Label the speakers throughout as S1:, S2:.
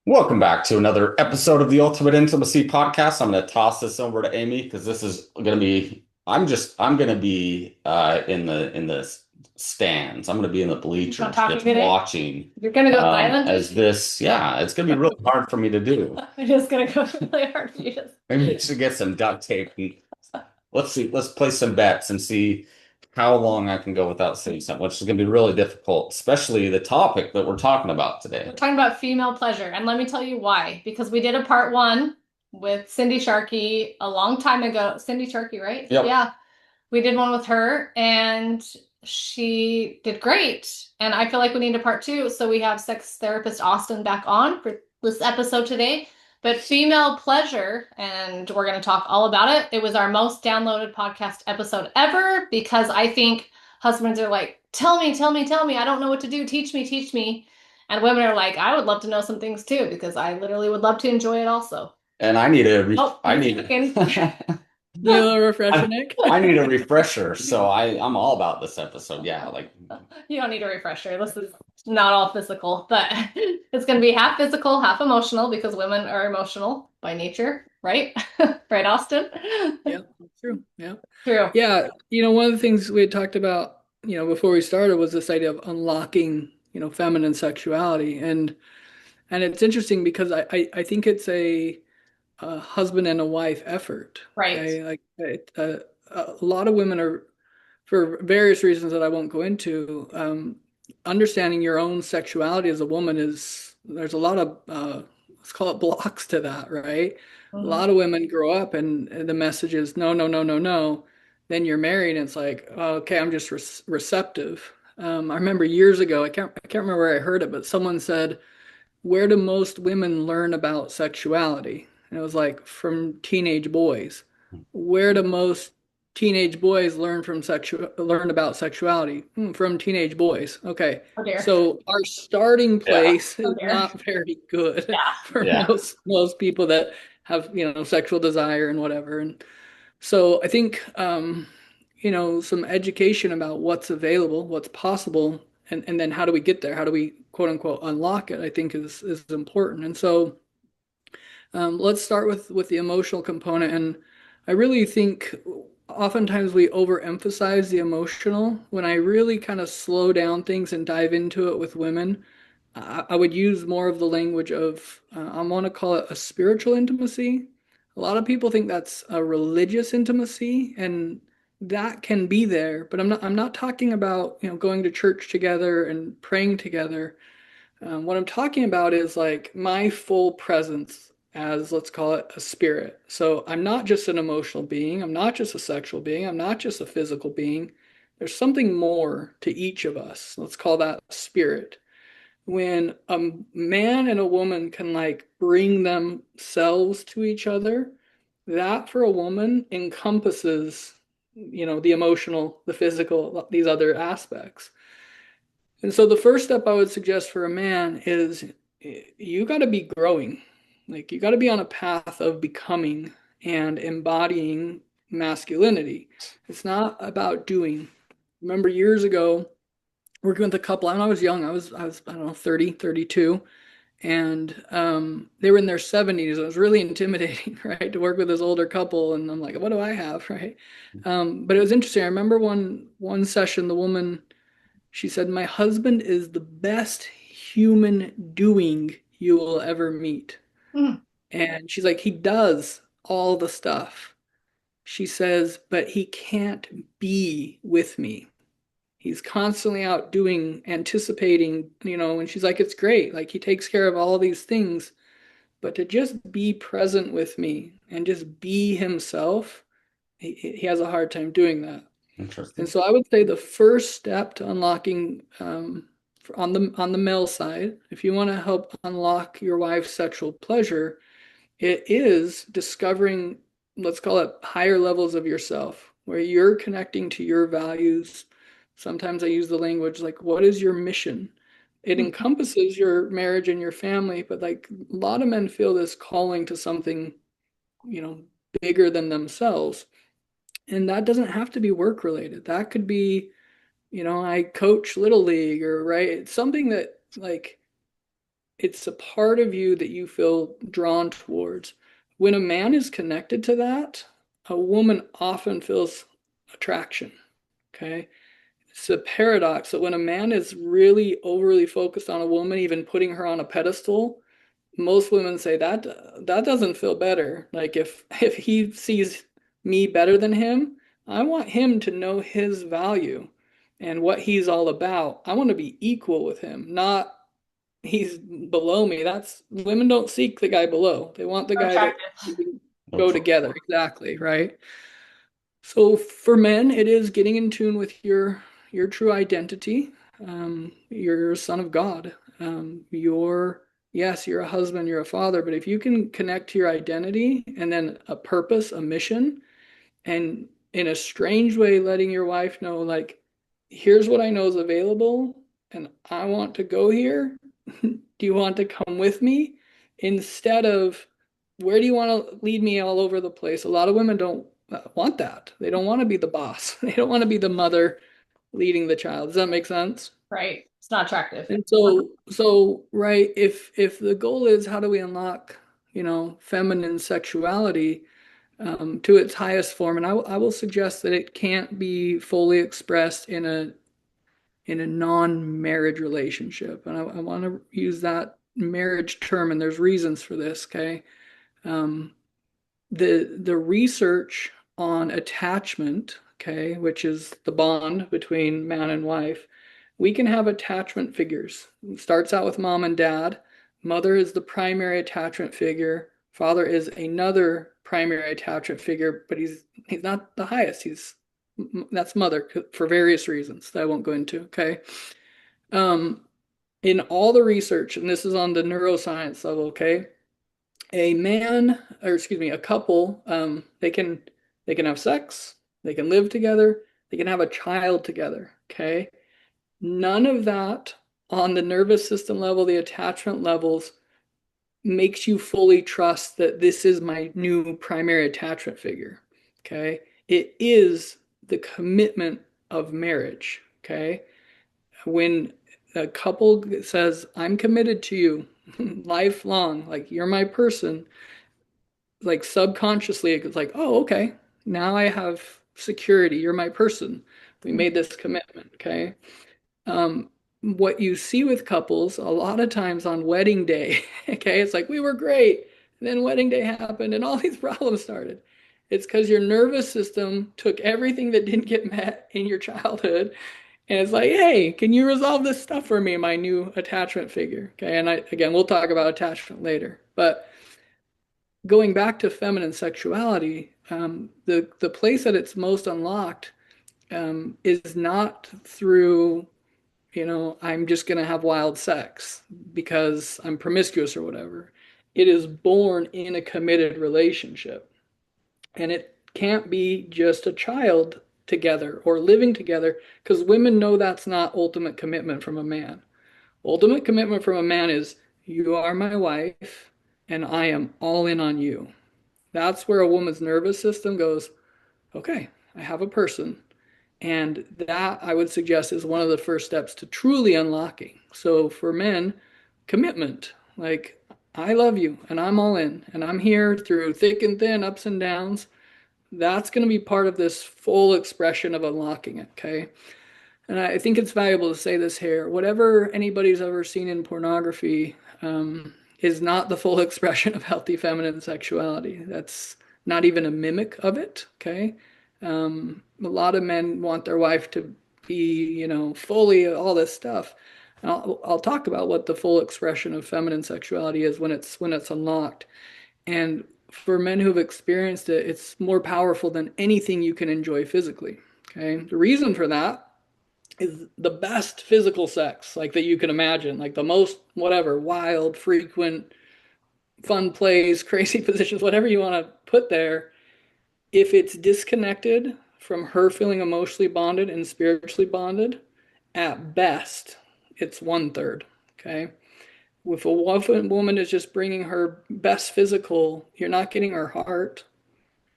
S1: Welcome back to another episode of the Ultimate Intimacy Podcast. I'm going to toss this over to Amy because this is going to be. I'm going to be in the stands. I'm going to be in the
S2: Not
S1: bleachers,
S2: talking
S1: just
S2: today.
S1: watching.
S2: You're gonna go silent.
S1: As this, yeah, it's going to be really hard for me to do.
S2: I'm just gonna go really hard for you.
S1: Maybe we should get some duct tape. And let's see. Let's play some bets and see how long I can go without saying something, which is going to be really difficult, especially the topic that we're talking about
S2: We're
S1: today.
S2: talking about female pleasure, and let me tell you why. Because we did a part one with Cindy Sharkey a long time ago. Cindy Sharkey, right?
S1: Yep.
S2: Yeah, we did one with her, and she did great. And I feel like we need a part two, so we have sex therapist Austin back on for this episode today. But female pleasure, and we're going to talk all about it. It was our most downloaded podcast episode ever because I think husbands are like, tell me, tell me, tell me. I don't know what to do. Teach me, teach me. And women are like, I would love to know some things too because I literally would love to enjoy it also.
S1: And I need a
S2: Oh,
S1: I
S2: he's
S1: need
S2: cooking.
S3: Need a little refresher, Nick?
S1: I need a refresher, so I'm all about this episode. Yeah, like
S2: You don't need a refresher. This is not all physical, but it's going to be half physical, half emotional because women are emotional by nature, right? Right, Austin?
S3: Yeah, true. Yeah.
S2: True.
S3: Yeah. One of the things we had talked about, before we started was this idea of unlocking, feminine sexuality. And it's interesting because I think it's a husband and a wife effort.
S2: Right.
S3: Okay. Like a lot of women are, for various reasons that I won't go into, understanding your own sexuality as a woman there's a lot of, let's call it blocks to that, right? A
S2: Mhm.
S3: lot of women grow up and the message is no, no, no, no, no. Then you're married and it's like, oh, okay, I'm just receptive. I remember years ago, I can't remember where I heard it, but someone said, where do most women learn about sexuality? And it was like from teenage boys. Where do most teenage boys learn about sexuality? From teenage boys. Okay.
S2: Oh dear.
S3: So our starting
S1: yeah,
S3: place
S2: Oh
S3: is
S2: dear.
S3: not very good
S2: Yeah.
S3: for
S1: yeah.
S3: most people that have, sexual desire and whatever. And so I think some education about what's available, what's possible, and then how do we get there? How do we quote unquote unlock it? I think is important. And so let's start with the emotional component. And I really think oftentimes we overemphasize the emotional. When I really kind of slow down things and dive into it with women, I would use more of the language of I want to call it a spiritual intimacy. A lot of people think that's a religious intimacy, and that can be there, but I'm not talking about going to church together and praying together. What I'm talking about is like my full presence as, let's call it, a spirit. So I'm not just an emotional being. I'm not just a sexual being. I'm not just a physical being. There's something more to each of us. Let's call that spirit. When a man and a woman can like bring themselves to each other, that for a woman encompasses, the emotional, the physical, these other aspects. And so the first step I would suggest for a man is you got to be growing. Like you got to be on a path of becoming and embodying masculinity. It's not about doing. Remember years ago, working with a couple, when I was young, I was I don't know, 30, 32, and they were in their 70s. It was really intimidating, right, to work with this older couple. And I'm like, what do I have, right? But it was interesting. I remember one session, the woman, she said, my husband is the best human doing you will ever meet.
S2: Mm.
S3: And she's like, he does all the stuff. She says, but he can't be with me. He's constantly out doing, anticipating, and she's like, it's great. Like he takes care of all these things, but to just be present with me and just be himself, he has a hard time doing that. And
S1: Interesting.
S3: so I would say the first step to unlocking on the male side, if you want to help unlock your wife's sexual pleasure, it is discovering, let's call it higher levels of yourself, where you're connecting to your values. Sometimes I use the language like, what is your mission? It encompasses your marriage and your family, but like a lot of men feel this calling to something, you know, bigger than themselves. And that doesn't have to be work related. That could be, I coach little league or right. It's something that like it's a part of you that you feel drawn towards. When a man is connected to that, a woman often feels attraction. Okay. It's a paradox that when a man is really overly focused on a woman, even putting her on a pedestal, most women say that doesn't feel better. Like if he sees me better than him, I want him to know his value and what he's all about. I want to be equal with him, not he's below me. That's women don't seek the guy below. They want the
S2: Or
S3: guy that
S2: attractive.
S3: we can go
S1: Okay.
S3: together. Exactly, right? So for men, it is getting in tune with your true identity. You're a son of God. You're yes, you're a husband, you're a father, but if you can connect to your identity and then a purpose, a mission, and in a strange way letting your wife know, like, here's what I know is available and I want to go here. Do you want to come with me? Instead of where do you want to lead me all over the place? A lot of women don't want that. They don't want to be the boss. They don't want to be the mother leading the child. Does that make sense?
S2: Right. It's not attractive.
S3: And so right, if the goal is how do we unlock, feminine sexuality, to its highest form. And I will suggest that it can't be fully expressed in a non-marriage relationship. And I want to use that marriage term, and there's reasons for this. Okay, um, the research on attachment, okay, which is the bond between man and wife, we can have attachment figures. It starts out with mom and dad. Mother is the primary attachment figure. Father is another primary attachment figure, but he's not the highest. That's mother for various reasons that I won't go into. Okay. Um, in all the research, and this is on the neuroscience level, okay, a man, or excuse me, a couple, they can have sex, they can live together, they can have a child together. Okay. None of that on the nervous system level, the attachment levels, makes you fully trust that this is my new primary attachment figure. Okay. It is the commitment of marriage. Okay. When a couple says, I'm committed to you lifelong, like you're my person, like subconsciously, it's like, oh, okay. Now I have security. You're my person. We made this commitment. Okay. um, what you see with couples a lot of times on wedding day, okay, it's like we were great, and then wedding day happened and all these problems started. It's because your nervous system took everything that didn't get met in your childhood, and it's like, hey, can you resolve this stuff for me, my new attachment figure? Okay, and again, we'll talk about attachment later, but going back to feminine sexuality, the place that it's most unlocked is not through I'm just going to have wild sex because I'm promiscuous or whatever. It is born in a committed relationship. And it can't be just a child together or living together because women know that's not ultimate commitment from a man. Ultimate commitment from a man is you are my wife and I am all in on you. That's where a woman's nervous system goes, okay, I have a person. And that I would suggest is one of the first steps to truly unlocking. So for men, commitment, like I love you and I'm all in and I'm here through thick and thin, ups and downs. That's going to be part of this full expression of unlocking it. Okay. And I think it's valuable to say this here. Whatever anybody's ever seen in pornography is not the full expression of healthy feminine sexuality. That's not even a mimic of it. Okay. A lot of men want their wife to be, fully all this stuff. And I'll talk about what the full expression of feminine sexuality is when it's unlocked. And for men who've experienced it, it's more powerful than anything you can enjoy physically. Okay. The reason for that is the best physical sex like that you can imagine, like the most whatever wild, frequent, fun plays, crazy positions, whatever you want to put there. If it's disconnected from her feeling emotionally bonded and spiritually bonded, at best, it's one third. Okay. If a woman is just bringing her best physical, you're not getting her heart,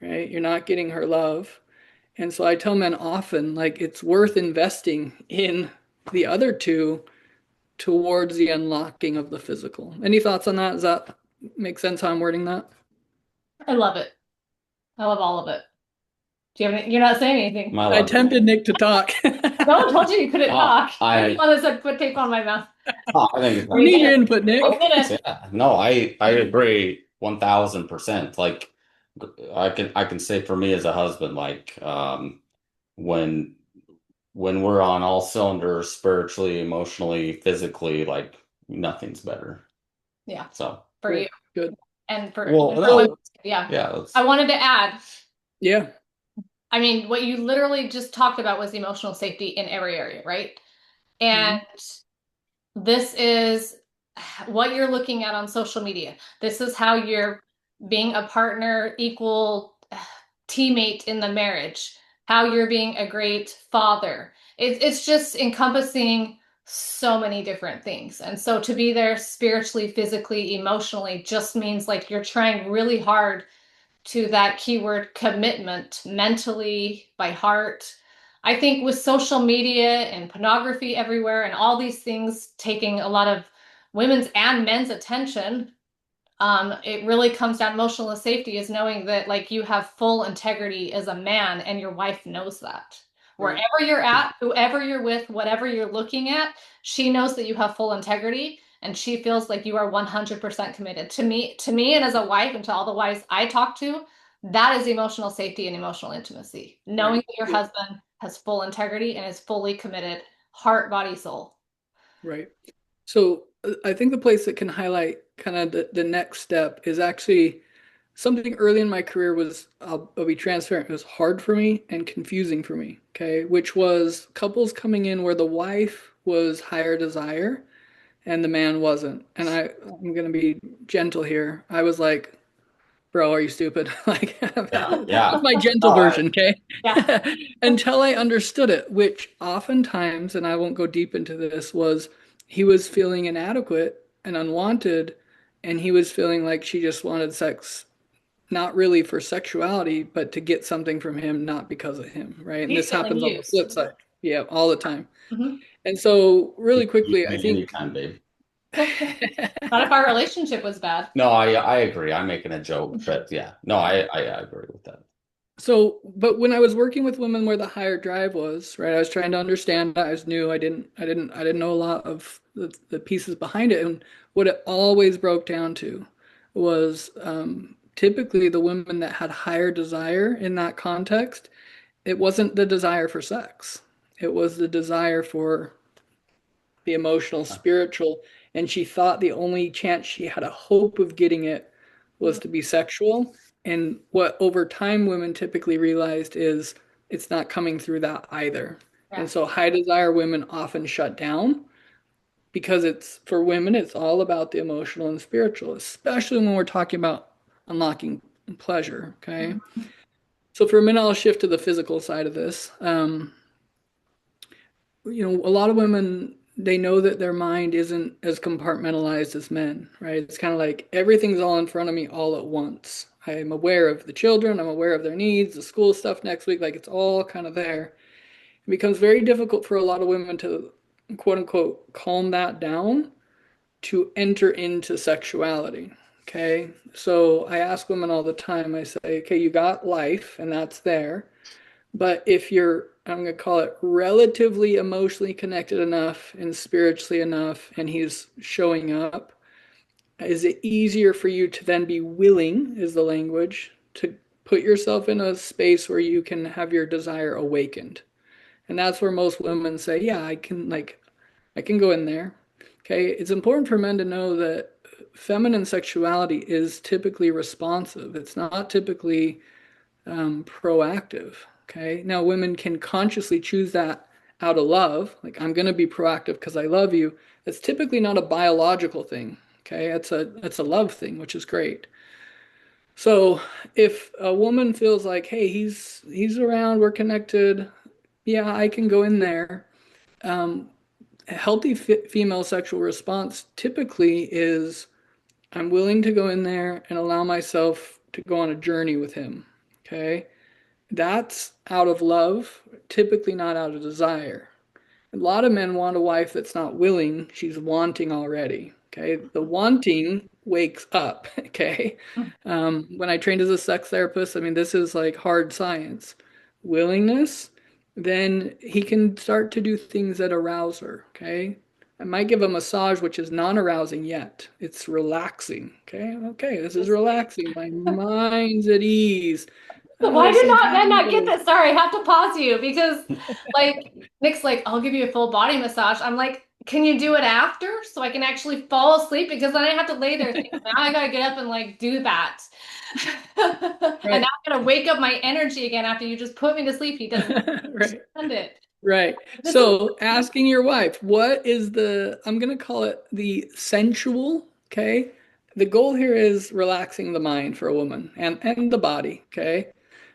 S3: right? You're not getting her love. And so I tell men often, like, it's worth investing in the other two towards the unlocking of the physical. Any thoughts on that? Does that make sense how I'm wording that?
S2: I love it. I love all of it. Do you have any, you're not saying anything.
S1: My
S3: I
S1: love.
S3: tempted Nick to talk.
S2: No one told you you couldn't talk. I'm the
S1: I
S2: one that said put tape on my mouth.
S1: I think
S3: We
S2: We
S3: need your
S2: did.
S3: input,
S2: We
S3: Nick.
S2: did it.
S1: yeah. No, I agree 1000%. Like I can say for me as a husband, like when when we're on all cylinders spiritually, emotionally, physically, like nothing's better.
S2: Yeah,
S1: So,
S2: for you
S3: Cool. Good.
S2: and for
S1: well,
S3: So,
S2: yeah.
S1: yeah, let's,
S2: I wanted to add,
S3: yeah.
S2: I mean, what you literally just talked about was emotional safety in every area, right? And
S3: Mhm.
S2: this is what you're looking at on social media. This is how you're being a partner, equal teammate in the marriage, how you're being a great father. It's just encompassing so many different things. And so to be there spiritually, physically, emotionally just means like you're trying really hard to that keyword commitment mentally, by heart. I think with social media and pornography everywhere and all these things taking a lot of women's and men's attention, it really comes down emotional safety is knowing that like you have full integrity as a man and your wife knows that.
S3: Right.
S2: Wherever you're at, whoever you're with, whatever you're looking at, she knows that you have full integrity and she feels like you are 100% committed. To me and as a wife and to all the wives I talk to, that is emotional safety and emotional intimacy. Knowing
S3: Right.
S2: that your
S3: Yeah.
S2: husband has full integrity and is fully committed, heart, body, soul.
S3: Right. So I think the place that can highlight kind of the next step is actually something early in my career was, I'll be transparent, it was hard for me and confusing for me, okay? Which was couples coming in where the wife was higher desire and the man wasn't. And I'm gonna be gentle here. I was like, bro, are you stupid? Like,
S1: yeah, yeah.
S3: that's my gentle
S1: Oh,
S3: version, okay?
S2: Yeah.
S3: Until I understood it, which oftentimes, and I won't go deep into this, was he was feeling inadequate and unwanted, and he was feeling like she just wanted sex, not really for sexuality, but to get something from him, not because of him, right? And
S2: He's
S3: this
S2: feeling
S3: happens on the
S2: used.
S3: flip side. Yeah, all the time.
S2: Mhm.
S3: And so, really
S1: you
S3: quickly, I
S1: me
S3: think.
S1: anytime, babe.
S2: Not if our relationship was bad.
S1: No, I agree. I'm making a joke, but yeah, no, I agree with that.
S3: So, but when I was working with women where the higher drive was, right, I was trying to understand. I was new. I didn't know a lot of the pieces behind it. And what it always broke down to was typically the women that had higher desire in that context. It wasn't the desire for sex. It was the desire for the emotional, spiritual, and she thought the only chance she had a hope of getting it was to be sexual. And what over time women typically realized is it's not coming through that either.
S2: Yeah.
S3: And so high desire women often shut down because it's for women, it's all about the emotional and spiritual, especially when we're talking about unlocking pleasure. Okay. So for a minute, I'll shift to the physical side of this. A lot of women, they know that their mind isn't as compartmentalized as men, right? It's kind of like everything's all in front of me all at once. I'm aware of the children, I'm aware of their needs, the school stuff next week, like it's all kind of there. It becomes very difficult for a lot of women to quote unquote calm that down to enter into sexuality. Okay. So I ask women all the time, I say, okay, you got life and that's there. But if you're, I'm going to call it relatively emotionally connected enough and spiritually enough, and he's showing up, is it easier for you to then be willing, is the language, to put yourself in a space where you can have your desire awakened? And that's where most women say, yeah, I can go in there. Okay. It's important for men to know that feminine sexuality is typically responsive. It's not typically proactive. Okay. Now, women can consciously choose that out of love. Like, I'm going to be proactive because I love you. It's typically not a biological thing. Okay. It's a love thing, which is great. So if a woman feels like, hey, he's around, we're connected, yeah, I can go in there. Um, a healthy female sexual response typically is I'm willing to go in there and allow myself to go on a journey with him. Okay. That's out of love, typically not out of desire. A lot of men want a wife that's not willing, she's wanting already. Okay. The wanting wakes up. Okay. When I trained as a sex therapist, I mean, this is like hard science. Willingness, then he can start to do things that arouse her. Okay. I might give a massage, which is non-arousing yet. It's relaxing. Okay. Okay. This is relaxing. My mind's at ease.
S2: Why do not men not get
S3: Sometimes
S2: this? Sorry, I have to pause you because like Nick's like, I'll give you a full body massage. I'm like, can you do it after so I can actually fall asleep? Because then I have to lay there thinking, now I gotta get up and like do that. And now
S3: right.
S2: I'm gonna wake up my energy again after you just put me to sleep. He doesn't
S3: Right.
S2: understand it.
S3: Right.
S2: This is
S3: So asking your wife, what is I'm going to call it the sensual, okay? The goal here is relaxing the mind for a woman and the body, okay?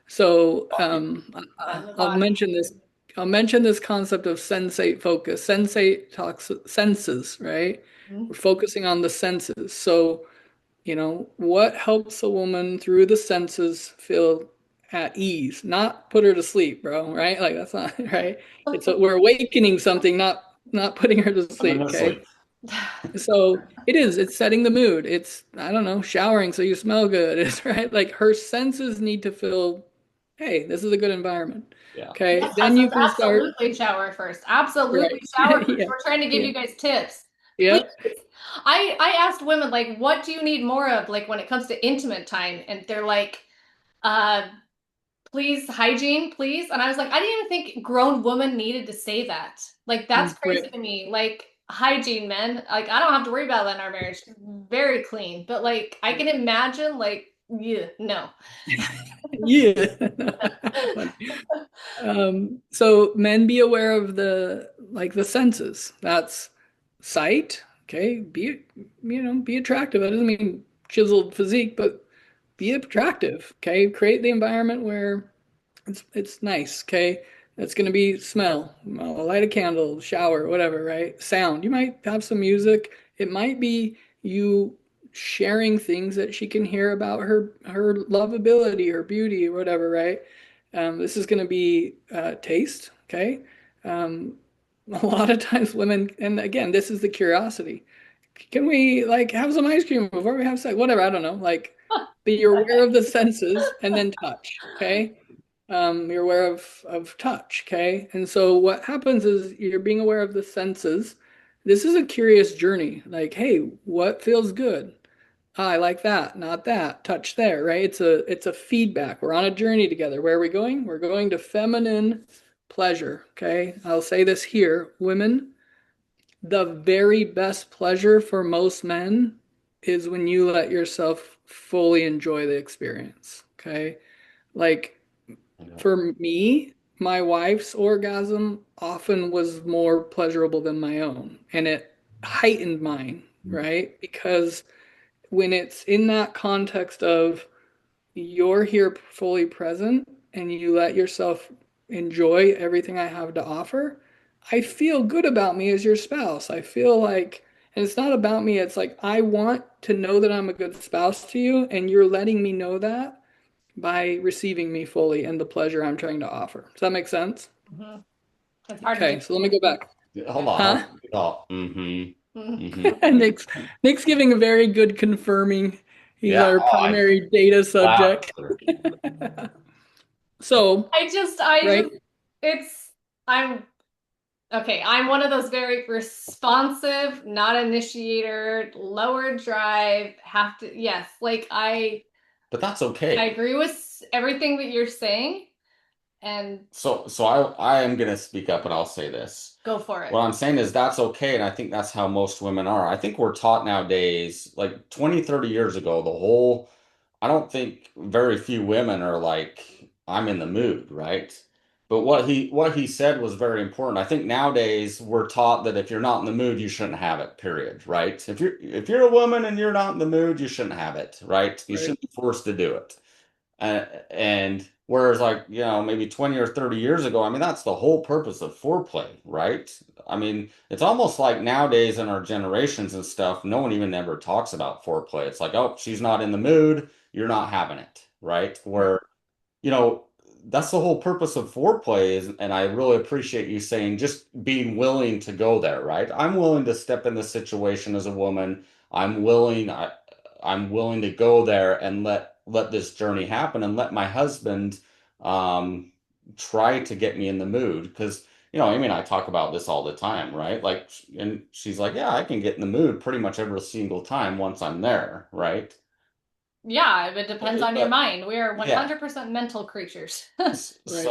S3: So
S2: fun, the
S3: I'll
S2: body.
S3: mention this. I'll mention this concept of sensate focus. Sensate talks senses, right? We're focusing on the senses. So what helps a woman through the senses feel at ease, not put her to sleep, bro, right? Like that's not right. We're awakening something, not putting her to
S1: I'm in
S3: sleep,
S1: this
S3: okay?
S1: sleep.
S3: So it's setting the mood. It's, I don't know, showering so you smell good. It's right. Like her senses need to feel, hey, this is a good environment.
S1: Yeah.
S3: Okay.
S2: Yes,
S3: Then you can start,
S2: absolutely shower first. Absolutely
S3: right.
S2: shower first.
S3: Yeah.
S2: We're trying to give
S3: Yeah.
S2: you guys tips. Please.
S3: Yep.
S2: I asked women like, what do you need more of like when it comes to intimate time? And they're like, uh, please hygiene, please. And I was like, I didn't even think grown women needed to say that. Like that's crazy
S3: Right.
S2: to me. Like hygiene, men. Like I don't have to worry about that in our marriage. Very clean. But like I can imagine like, yeah, no.
S3: Yeah. Funny. So men be aware of the senses. That's sight. Okay. Be attractive. That doesn't mean chiseled physique, but be attractive. Okay. Create the environment where it's nice. Okay. That's going to be smell. Well, light a candle, shower, whatever, right? Sound. You might have some music. It might be you sharing things that she can hear about her lovability, her beauty, or whatever, right? This is going to be taste. Okay. Um, a lot of times women, and again, this is the curiosity. Can we like have some ice cream before we have sex? Whatever, I don't know. Like, but you're aware of the senses and then touch. Okay. You're aware of touch, okay? And so what happens is you're being aware of the senses. This is a curious journey. Like, hey, what feels good? Ah, I like that, not that. Touch there, right? It's a feedback. We're on a journey together. Where are we going? We're going to feminine pleasure, okay? I'll say this here, women, the very best pleasure for most men is when you let yourself fully enjoy the experience, okay? Like for me, my wife's orgasm often was more pleasurable than my own, and it heightened mine, right? Because when it's in that context of you're here fully present and you let yourself enjoy everything I have to offer, I feel good about me as your spouse. I feel like, and it's not about me, it's like I want to know that I'm a good spouse to you, and you're letting me know that by receiving me fully and the pleasure I'm trying to offer. Does that make sense?
S2: Mhm. It's hard to do.
S3: Okay, so let me go back.
S1: Hold on, hold
S3: Huh?
S1: on. Oh, mm-hmm.
S2: Mhm.
S1: Mm-hmm.
S3: Nick's giving a very good confirming. He's
S1: Yeah.
S3: our
S1: Oh, I
S3: primary data
S1: wow.
S3: subject. So,
S2: I
S3: right?
S2: just, it's, I'm, okay. I'm one of those very responsive, not initiator, lower drive, have to, yes. Like
S1: But that's
S2: I
S1: okay.
S2: agree with everything that you're saying and
S1: So I am gonna speak up and I'll say this.
S2: go for it.
S1: What I'm saying is that's okay, and I think that's how most women are. I think we're taught nowadays, like 20, 30 years ago, I don't think very few women are like, I'm in the mood, right? But what he said was very important. I think nowadays we're taught that if you're not in the mood, you shouldn't have it, period, right? If you're a woman and you're not in the mood, you shouldn't have it, right? You
S3: Right.
S1: shouldn't be forced to do it. And whereas like, maybe 20 or 30 years ago, I mean, that's the whole purpose of foreplay, right? I mean, it's almost like nowadays in our generations and stuff, no one even ever talks about foreplay. It's like, oh, she's not in the mood, you're not having it, right?
S3: Right.
S1: Where, you know, that's the whole purpose of foreplay is, and I really appreciate you saying just being willing to go there, right? I'm willing to step in the situation as a woman. I'm willing, I'm willing to go there and let this journey happen and let my husband um try to get me in the mood because Amy and I talk about this all the time, right? Like, and she's like, yeah, I can get in the mood pretty much every single time once I'm there, right?
S2: Yeah, it depends on your
S1: But
S2: mind. We are
S1: yeah,
S2: 100% mental creatures.
S3: Right.
S1: so I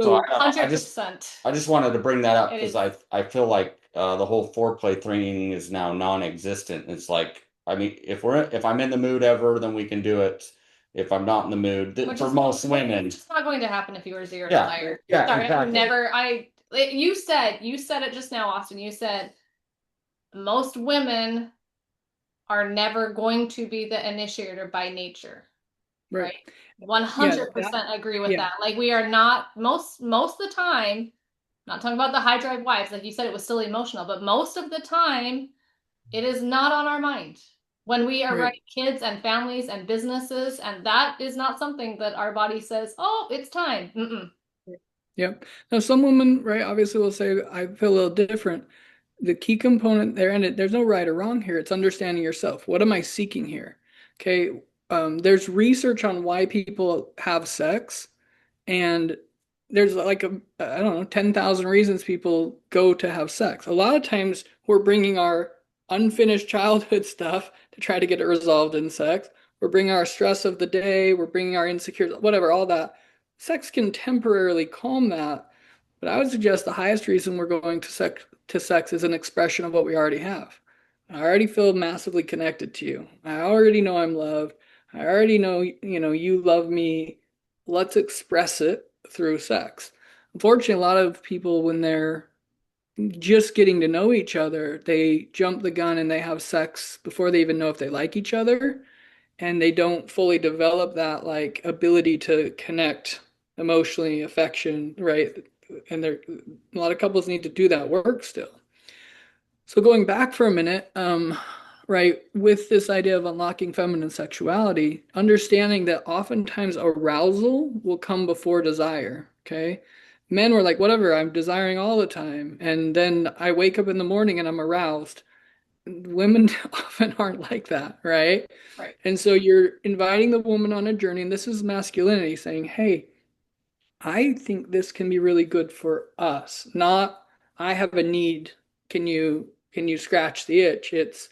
S3: So
S1: don't know. I just
S2: 100%.
S1: I just wanted to bring that up
S2: It
S1: because
S2: is.
S1: I feel like the whole foreplay thing is now non-existent. It's like, I mean, if I'm in the mood ever, then we can do it. If I'm not in the mood,
S2: Which
S1: for
S2: is
S1: most women,
S2: just not going to happen if you were zero
S1: yeah,
S2: desire.
S1: yeah,
S2: Sorry, I would
S1: exactly.
S2: never. You said it just now, Austin. You said most women are never going to be the initiator by nature,
S3: right.
S2: right?
S3: Yeah, that
S2: 100% agree with
S3: yeah,
S2: that. Like we are not most of the time, not talking about the high drive wives, like you said, it was still emotional, but most of the time, it is not on our mind when we are
S3: right.
S2: running kids and families and businesses, and that is not something that our body says, "Oh, it's time." Mm-mm.
S3: Yep. Now, some women, right, obviously will say, I feel a little different. The key component there, and there's no right or wrong here, it's understanding yourself. What am I seeking here? Okay. There's research on why people have sex, and there's like I don't know, 10,000 reasons people go to have sex. A lot of times we're bringing our unfinished childhood stuff to try to get it resolved in sex. We're bringing our stress of the day, we're bringing our insecurities, whatever, all that. Sex can temporarily calm that, but I would suggest the highest reason we're going to sex is an expression of what we already have. I already feel massively connected to you. I already know I'm loved. I already know, you love me. Let's express it through sex. Unfortunately, a lot of people, when they're just getting to know each other, they jump the gun and they have sex before they even know if they like each other, and they don't fully develop that like ability to connect emotionally, affection, right? And there, a lot of couples need to do that work still. So going back for a minute, right, with this idea of unlocking feminine sexuality, understanding that oftentimes arousal will come before desire. Okay. Men were like, whatever, I'm desiring all the time. And then I wake up in the morning and I'm aroused. Women often aren't like that, right?
S2: Right.
S3: And so you're inviting the woman on a journey, and this is masculinity saying, hey, I think this can be really good for us. Not I have a need. Can you scratch the itch? It's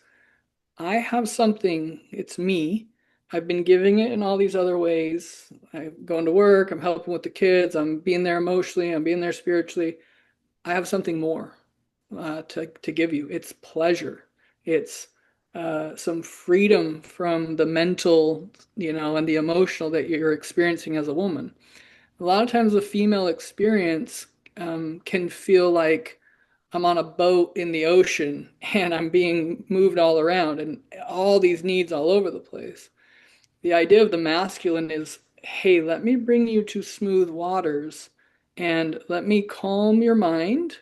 S3: I have something, it's me. I've been giving it in all these other ways. I'm going to work, I'm helping with the kids, I'm being there emotionally, I'm being there spiritually. I have something more to give you. It's pleasure. It's some freedom from the mental, and the emotional that you're experiencing as a woman. A lot of times, the female experience can feel like I'm on a boat in the ocean and I'm being moved all around and all these needs all over the place. The idea of the masculine is, hey, let me bring you to smooth waters and let me calm your mind,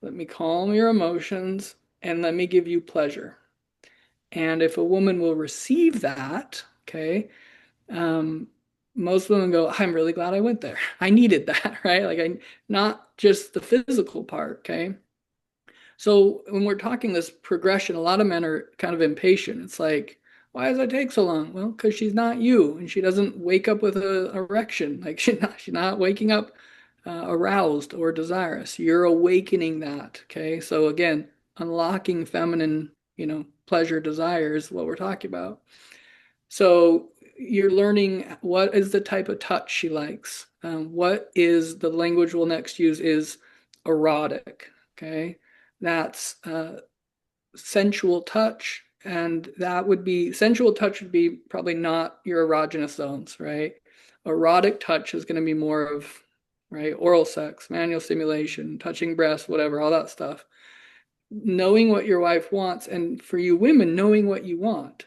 S3: let me calm your emotions, and let me give you pleasure. And if a woman will receive that, okay, um, most women go, I'm really glad I went there. I needed that, right? Like not just the physical part, okay? So when we're talking this progression, a lot of men are kind of impatient. It's like, why does it take so long? Well, because she's not you, and she doesn't wake up with an erection. Like she's not waking up aroused or desirous. You're awakening that. Okay. So again, unlocking feminine, pleasure, desire is what we're talking about. So you're learning what is the type of touch she likes. What is the language we'll next use is erotic. Okay. That's sensual touch. And that would be sensual touch would be probably not your erogenous zones, right? Erotic touch is going to be more of, right, oral sex, manual stimulation, touching breasts, whatever, all that stuff. Knowing what your wife wants, and for you women, knowing what you want,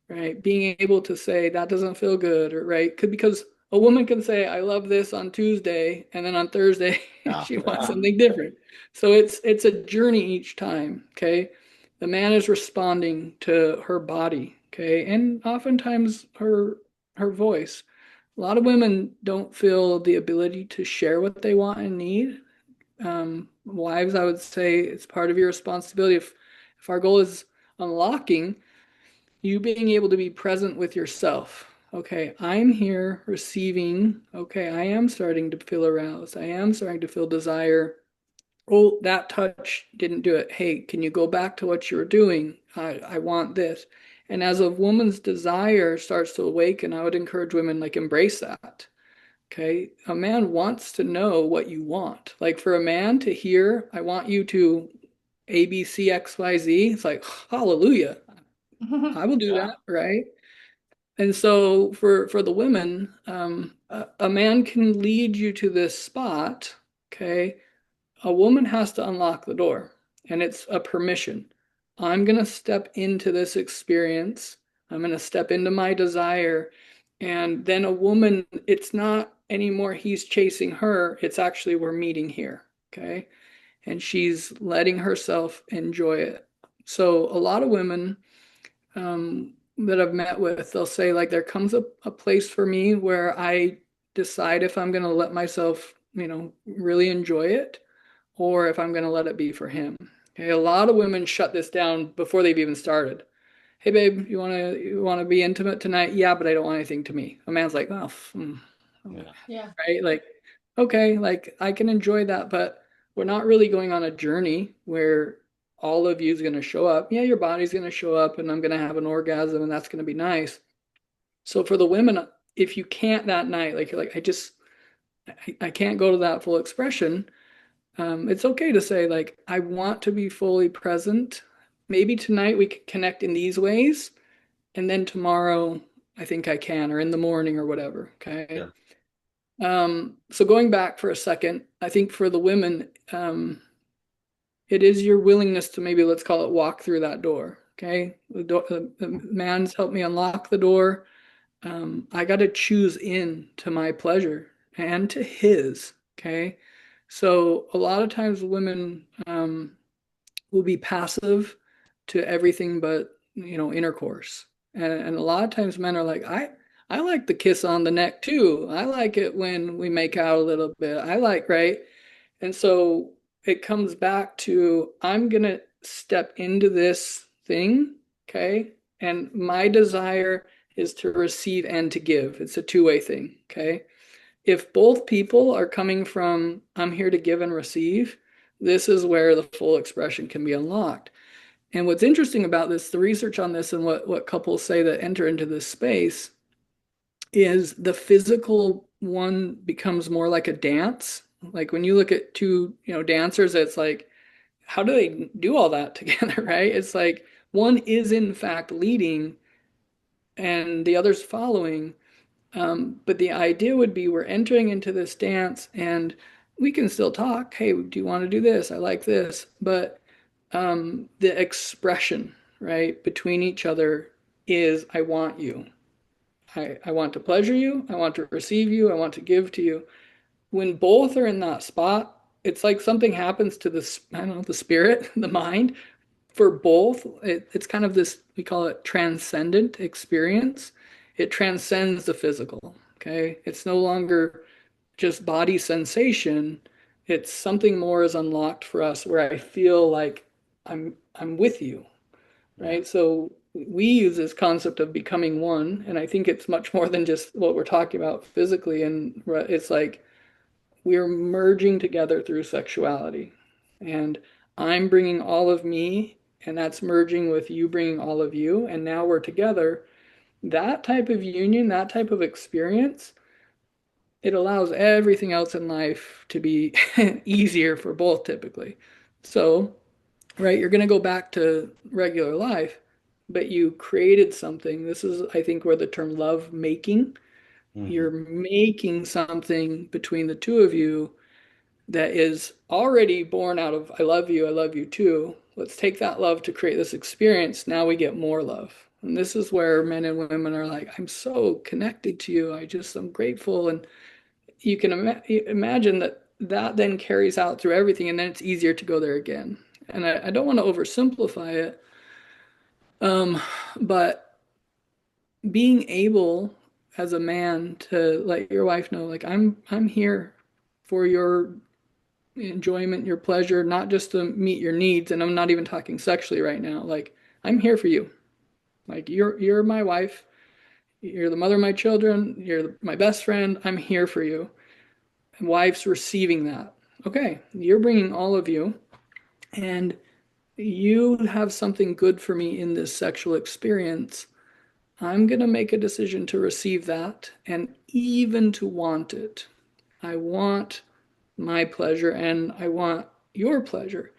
S3: right? Being able to say that doesn't feel good, or right, could because a woman can say I love this on Tuesday, and then on Thursday
S1: Yeah,
S3: she wants
S1: yeah.
S3: something different. So it's a journey each time. Okay, the man is responding to her body. Okay, and oftentimes her voice. A lot of women don't feel the ability to share what they want and need. Wives, I would say it's part of your responsibility. If our goal is unlocking, you being able to be present with yourself. Okay, I'm here receiving. Okay, I am starting to feel aroused. I am starting to feel desire. Oh, that touch didn't do it. Hey, can you go back to what you were doing? I want this. And as a woman's desire starts to awaken, I would encourage women like embrace that. Okay. A man wants to know what you want. Like for a man to hear, I want you to A, B, C, X, Y, Z, it's like, hallelujah. I will do
S1: Yeah.
S3: that, right? And so for the women, a man can lead you to this spot, okay? A woman has to unlock the door, and it's a permission. I'm going to step into this experience. I'm going to step into my desire. And then a woman, it's not anymore he's chasing her. It's actually we're meeting here. Okay. And she's letting herself enjoy it. So a lot of women that I've met with, they'll say, like, there comes a place for me where I decide if I'm going to let myself, really enjoy it or if I'm going to let it be for him. Okay, a lot of women shut this down before they've even started. Hey babe, you want to be intimate tonight? Yeah, but I don't want anything to me. A man's like, oh,
S1: Yeah.
S2: Yeah.
S3: right? Like, okay, like I can enjoy that, but we're not really going on a journey where all of you is going to show up. Yeah, your body's going to show up and I'm going to have an orgasm and that's going to be nice. So for the women, if you can't that night, like you're like, I can't go to that full expression. It's okay to say, like, I want to be fully present. Maybe tonight we can connect in these ways, and then tomorrow I think I can, or in the morning or whatever. Okay.
S1: Yeah.
S3: So going back for a second, I think for the women, it is your willingness to maybe let's call it walk through that door. Okay. The man's helped me unlock the door. I got to choose in to my pleasure and to his. Okay. So a lot of times women will be passive to everything but, intercourse. And a lot of times men are like, I like the kiss on the neck too. I like it when we make out a little bit. I like, right? And so it comes back to I'm going to step into this thing, okay? And my desire is to receive and to give. It's a two-way thing, okay? If both people are coming from I'm here to give and receive, this is where the full expression can be unlocked. And what's interesting about this, the research on this and what couples say that enter into this space is the physical one becomes more like a dance. Like when you look at two, dancers, it's like, how do they do all that together, right? It's like one is in fact leading and the other's following. But the idea would be we're entering into this dance and we can still talk. Hey, do you want to do this? I like this. But the expression, right, between each other is I want you. I want to pleasure you. I want to receive you. I want to give to you. When both are in that spot, it's like something happens to this, I don't know, the spirit, the mind. For both, it's kind of this, we call it transcendent experience. It transcends the physical. Okay. It's no longer just body sensation. It's something more is unlocked for us where I feel like I'm with you,
S1: Yeah.
S3: right? So we use this concept of becoming one, and I think it's much more than just what we're talking about physically. And it's like we're merging together through sexuality, and I'm bringing all of me, and that's merging with you bringing all of you, and now we're together. That type of union, that type of experience, it allows everything else in life to be easier for both typically. So, right, you're going to go back to regular life, but you created something. This is, I think, where the term love making,
S1: Hmm.
S3: you're making something between the two of you that is already born out of I love you too. Let's take that love to create this experience. Now we get more love. And this is where men and women are like, I'm so connected to you. I'm grateful. And you can imagine that that then carries out through everything, and then it's easier to go there again. And I don't want to oversimplify it, but being able as a man to let your wife know, like, I'm here for your enjoyment, your pleasure, not just to meet your needs. And I'm not even talking sexually right now. Like, I'm here for you. Like, you're my wife. You're the mother of my children. You're my best friend. I'm here for you. And wife's receiving that. Okay, you're bringing all of you, and you have something good for me in this sexual experience. I'm going to make a decision to receive that and even to want it. I want my pleasure and I want your pleasure.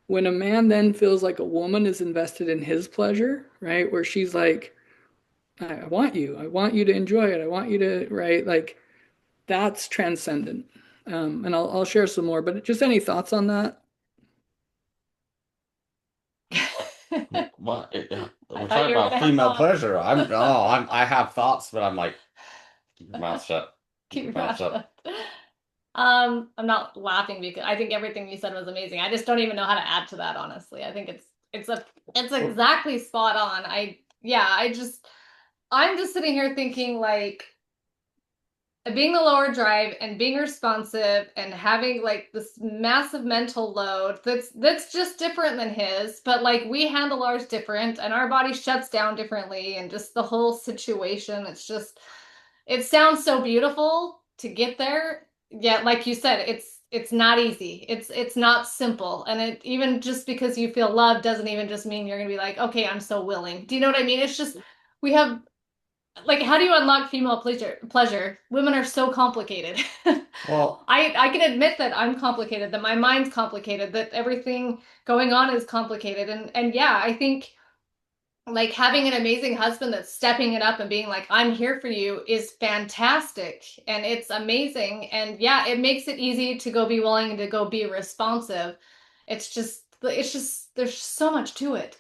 S3: When a man then feels like a woman is invested in his pleasure, right? Where she's like, I want you. I want you to enjoy it. I want you to, right? Like, that's transcendent. And I'll share some more, but just any thoughts on that?
S1: What?
S2: I
S1: We're
S2: thought
S1: talking
S2: you were gonna
S1: about
S2: have
S1: female
S2: thoughts.
S1: pleasure. I have thoughts, but I'm like, keep your mouth shut. Keep
S2: Keep
S1: your
S2: your
S1: mouth
S2: mouth
S1: shut.
S2: shut. I'm not laughing because I think everything you said was amazing. I just don't even know how to add to that, honestly. I think it's a it's
S1: Well,
S2: exactly spot on. Yeah, I'm just sitting here thinking like being the lower drive and being responsive and having like this massive mental load that's just different than his, but like we handle ours different and our body shuts down differently and just the whole situation, it's just it sounds so beautiful to get there. Yeah, like you said, it's not easy. It's not simple. And it even just because you feel love doesn't even just mean you're gonna be like, okay, I'm so willing. Do you know what I mean? It's just we have like how do you unlock female pleasure? Women are so complicated.
S1: well,
S2: I can admit that I'm complicated, that my mind's complicated, that everything going on is complicated. And yeah, I think like having an amazing husband that's stepping it up and being like, I'm here for you is fantastic. And it's amazing. And yeah, it makes it easy to go be willing and to go be responsive. There's so much to it.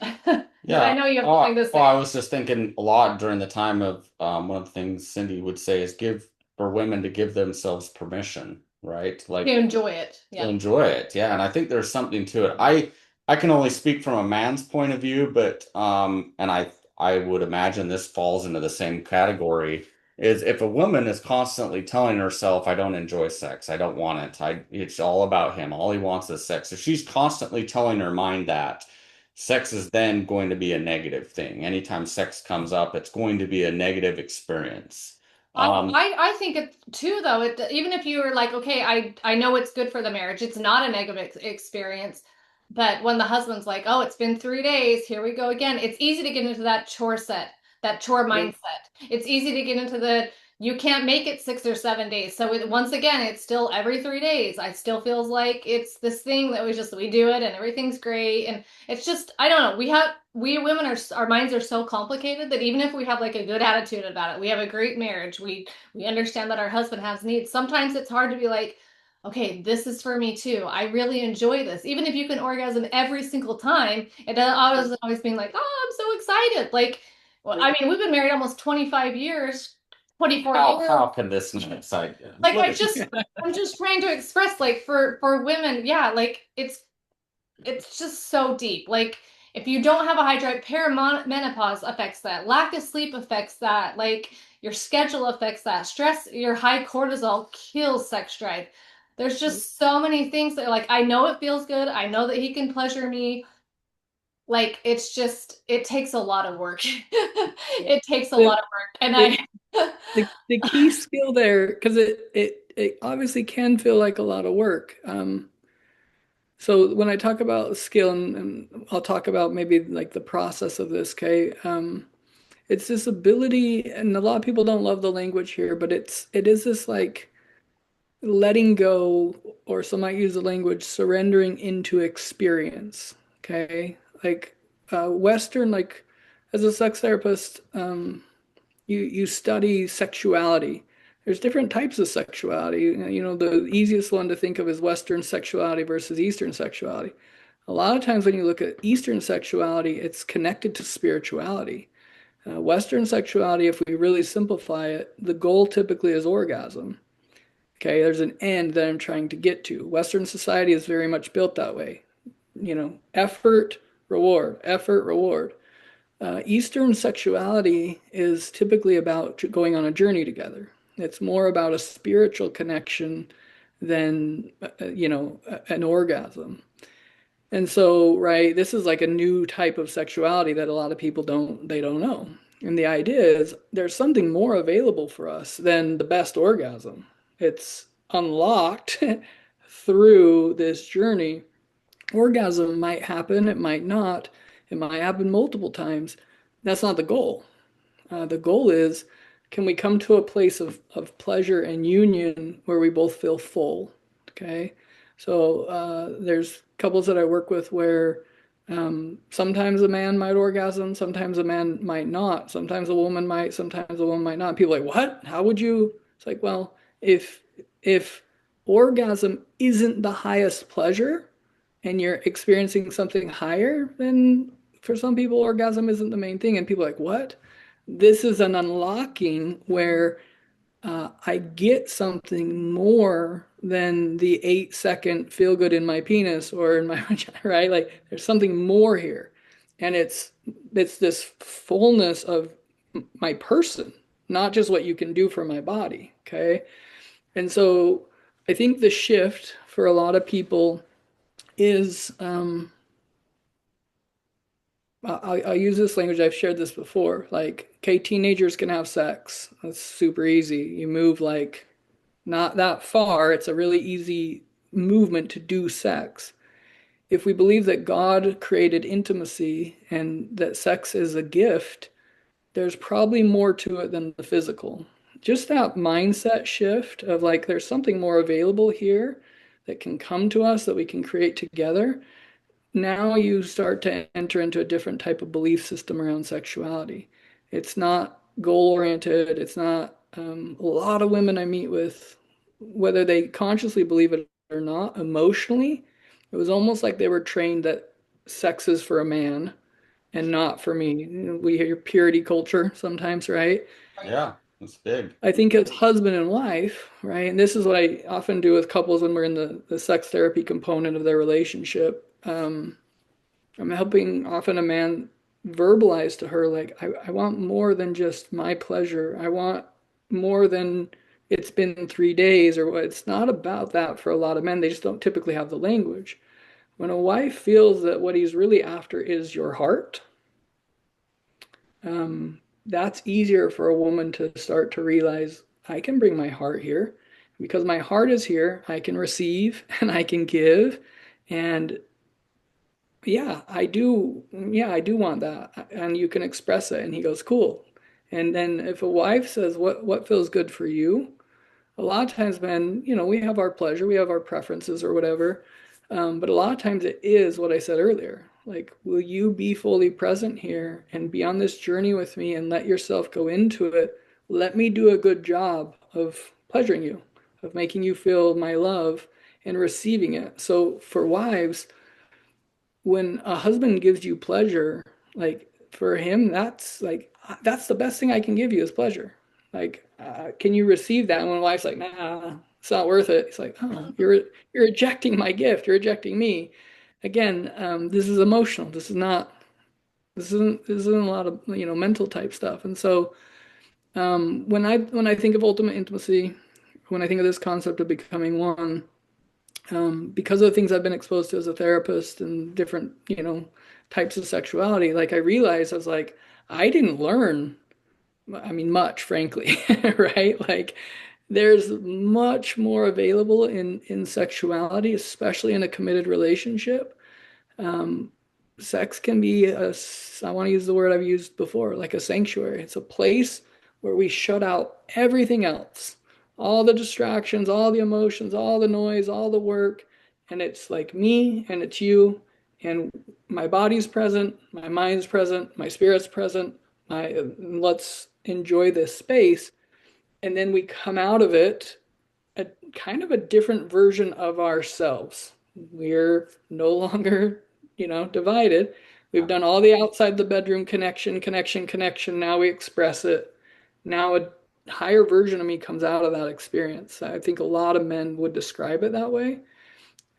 S2: But I
S1: yeah.
S2: know you have something to
S1: I
S2: say.
S1: was just thinking a lot during the time of one of the things Cindy would say is give for women to give themselves permission, right?
S2: To
S1: Like
S2: enjoy it.
S1: to
S2: Yep.
S1: enjoy it. Yeah, and I think there's something to it. I can only speak from a man's point of view, but and I would imagine this falls into the same category is if a woman is constantly telling herself, I don't enjoy sex, I don't want it, it's all about him, all he wants is sex. If she's constantly telling her mind that, sex is then going to be a negative thing. Anytime sex comes up, it's going to be a negative experience. Um,
S2: I think it too though. It even if you were like, okay, I know it's good for the marriage. It's not a negative experience. But when the husband's like, oh, it's been 3 days, here we go again. It's easy to get into that chore mindset. It's easy to get into the you can't make it 6 or 7 days. So once again, it's still every 3 days. I still feels like it's this thing that we do it and everything's great. And it's just I don't know. We women are our minds are so complicated that even if we have like a good attitude about it, we have a great marriage. We understand that our husband has needs. Sometimes it's hard to be like, okay, this is for me too. I really enjoy this. Even if you can orgasm every single time, it doesn't always being like, oh, I'm so excited. Like, well, I mean, we've been married almost 25 years, 24 years.
S1: how can this not excite you?
S2: Like
S1: Look at
S2: I'm just trying to express like for women, yeah, like it's just so deep. Like if you don't have a high drive, perimenopause affects that. Lack of sleep affects that. Like your schedule affects that. Stress, your high cortisol kills sex drive. There's just so many things that like I know it feels good. I know that he can pleasure me. Like it's just it takes a lot of work. It takes a lot
S3: The,
S2: of work. And
S3: the,
S2: I
S3: the key skill there, because it obviously can feel like a lot of work. So when I talk about skill, and I'll talk about maybe like the process of this, okay? It's this ability, and a lot of people don't love the language here, but it is this like letting go, or some might use the language surrendering into experience. Okay, like Western, like as a sex therapist, you study sexuality. There's different types of sexuality. You know, the easiest one to think of is Western sexuality versus Eastern sexuality. A lot of times when you look at Eastern sexuality, it's connected to spirituality. Western sexuality, if we really simplify it, the goal typically is orgasm. Okay, there's an end that I'm trying to get to. Western society is very much built that way. You know, effort, reward, effort, reward. Eastern sexuality is typically about going on a journey together. It's more about a spiritual connection than, an orgasm. And so, right, this is like a new type of sexuality that a lot of people don't know. And the idea is there's something more available for us than the best orgasm. It's unlocked through this journey. Orgasm might happen, it might not, it might happen multiple times. That's not the goal. The goal is, can we come to a place of pleasure and union where we both feel full? Okay. So there's couples that I work with where sometimes a man might orgasm, sometimes a man might not, sometimes a woman might, sometimes a woman might not. People are like, what? How would you? It's like, well, if orgasm isn't the highest pleasure and you're experiencing something higher, then for some people, orgasm isn't the main thing. And people are like, what? This is an unlocking where I get something more than the 8 second feel good in my penis or in my vagina, right? Like there's something more here. And it's this fullness of my person, not just what you can do for my body. Okay. And so I think the shift for a lot of people is I'll use this language. I've shared this before. Like, okay, teenagers can have sex. That's super easy. You move like not that far. It's a really easy movement to do sex. If we believe that God created intimacy and that sex is a gift, there's probably more to it than the physical. Just that mindset shift of like, there's something more available here that can come to us that we can create together. Now you start to enter into a different type of belief system around sexuality. It's not goal oriented. It's not a lot of women I meet with, whether they consciously believe it or not, emotionally, it was almost like they were trained that sex is for a man and not for me. We hear purity culture sometimes, right?
S1: Yeah, it's big.
S3: I think as husband and wife, right? And this is what I often do with couples when we're in the sex therapy component of their relationship. I'm helping often a man verbalize to her, like, I want more than just my pleasure. I want more than it's been 3 days or what. It's not about that for a lot of men. They just don't typically have the language. When a wife feels that what he's really after is your heart, that's easier for a woman to start to realize I can bring my heart here. Because my heart is here, I can receive and I can give. And yeah, I do want that. And you can express it. And he goes, cool. And then if a wife says, what feels good for you? A lot of times, men, we have our pleasure, we have our preferences or whatever. But a lot of times it is what I said earlier. Like, will you be fully present here and be on this journey with me and let yourself go into it? Let me do a good job of pleasuring you, of making you feel my love and receiving it. So for wives, when a husband gives you pleasure, like for him, that's the best thing I can give you is pleasure. Like, can you receive that? And when a wife's like, nah, it's not worth it. It's like, oh, you're rejecting my gift. You're rejecting me. Again, this is emotional. This isn't a lot of mental type stuff. And so when I think of ultimate intimacy, when I think of this concept of becoming one, because of the things I've been exposed to as a therapist and different, types of sexuality, like I realized I was like, I didn't learn, I mean, much, frankly, right? Like there's much more available in sexuality, especially in a committed relationship. Um, Sex can be I want to use the word I've used before, like a sanctuary. It's a place where we shut out everything else, all the distractions, all the emotions, all the noise, all the work. And it's like me and it's you. And my body's present, my mind's present, my spirit's present. Let's enjoy this space. And then we come out of it a kind of a different version of ourselves. We're no longer, divided. We've done all the outside the bedroom connection, connection, connection. Now we express it. Now a higher version of me comes out of that experience. I think a lot of men would describe it that way.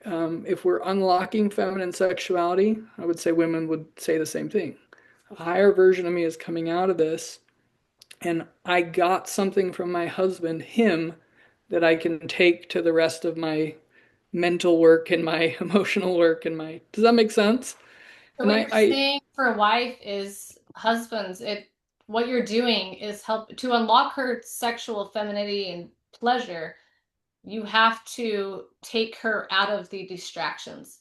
S3: If we're unlocking feminine sexuality, I would say women would say the same thing. A higher version of me is coming out of this, and I got something from my husband, him, that I can take to the rest of my mental work and my emotional work and my, does that make sense?
S2: So
S3: And
S2: what
S3: I,
S2: you're
S3: I
S2: saying for a wife is husbands, it what you're doing is help to unlock her sexual femininity and pleasure. You have to take her out of the distractions,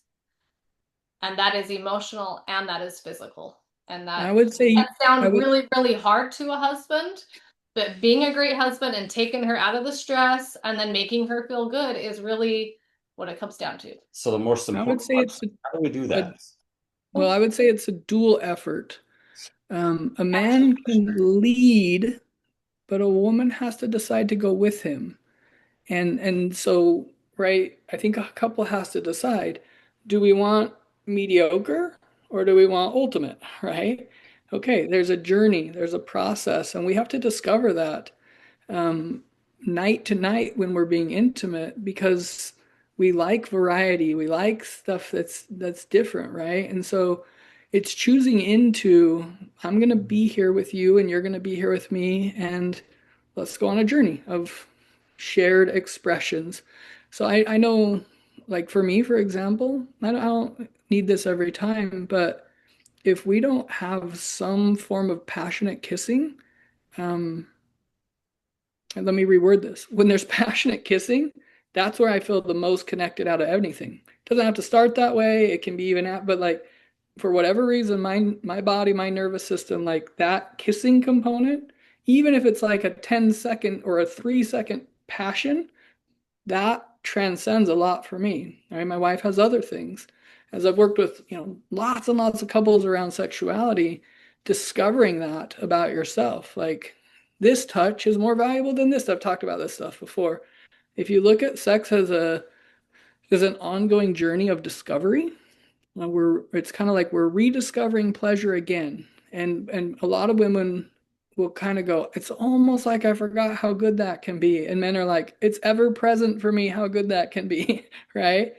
S2: and that is emotional and that is physical. And
S3: I
S2: that
S3: would say
S2: that
S3: I
S2: sound
S3: would
S2: really, really hard to a husband, but being a great husband and taking her out of the stress and then making her feel good is really what it comes down to.
S1: So the most
S3: I would
S1: important
S3: say it's
S1: question, how do we do
S3: a
S1: that?
S3: well, I would say it's a dual effort. A man can lead, but a woman has to decide to go with him. And so, right, I think a couple has to decide, do we want mediocre or do we want ultimate, right? Okay, there's a journey, there's a process, and we have to discover that um, night to night when we're being intimate because we like variety, we like stuff that's different, right? And so it's choosing into I'm going to be here with you and you're going to be here with me and let's go on a journey of shared expressions. So I know like for me, for example, I don't need this every time, but if we don't have some form of passionate kissing, um, and let me reword this. When there's passionate kissing, that's where I feel the most connected out of anything. It doesn't have to start that way. It can be even at, but like for whatever reason, my body, my nervous system, like that kissing component, even if it's like a 10-second or a 3-second passion, that transcends a lot for me. All right, my wife has other things. As I've worked with, lots and lots of couples around sexuality, discovering that about yourself, like this touch is more valuable than this. I've talked about this stuff before. If you look at sex as an ongoing journey of discovery, it's kind of like we're rediscovering pleasure again. And a lot of women will kind of go, it's almost like I forgot how good that can be. And men are like, it's ever present for me how good that can be, right?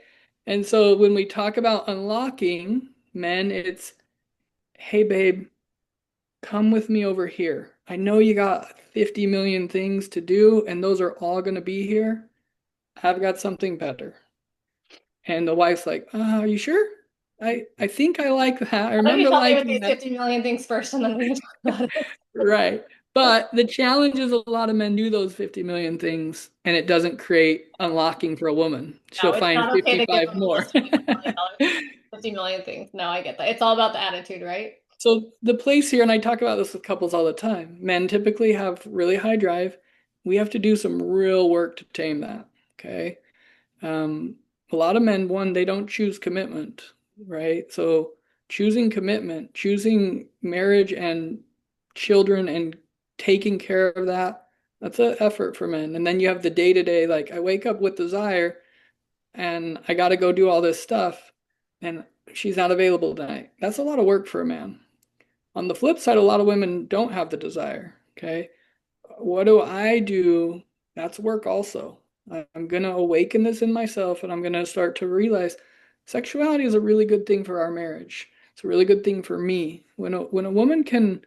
S3: And so when we talk about unlocking men, it's, hey babe, come with me over here. I know you got 50 million things to do, and those are all going to be here. I've got something better. And the wife's like, are you sure? I think I like that. I
S2: Let me
S3: remember
S2: help you with
S3: liking
S2: these
S3: that.
S2: 50 million things first, and then we can talk about it.
S3: Right. But the challenge is a lot of men do those 50 million things and it doesn't create unlocking for a woman.
S2: No,
S3: She'll
S2: it's
S3: find
S2: not okay to give
S3: 55
S2: them a
S3: more.
S2: list of $50 million things. No, I get that. It's all about the attitude, right?
S3: So the place here, and I talk about this with couples all the time, men typically have really high drive. We have to do some real work to tame that. Okay. Um, a lot of men, one, they don't choose commitment, right? So choosing commitment, choosing marriage and children and taking care of that, that's an effort for men. And then you have the day to day, like I wake up with desire and I got to go do all this stuff and she's not available tonight. That's a lot of work for a man. On the flip side, a lot of women don't have the desire. Okay. What do I do? That's work also. I'm going to awaken this in myself and I'm going to start to realize sexuality is a really good thing for our marriage. It's a really good thing for me. When a woman can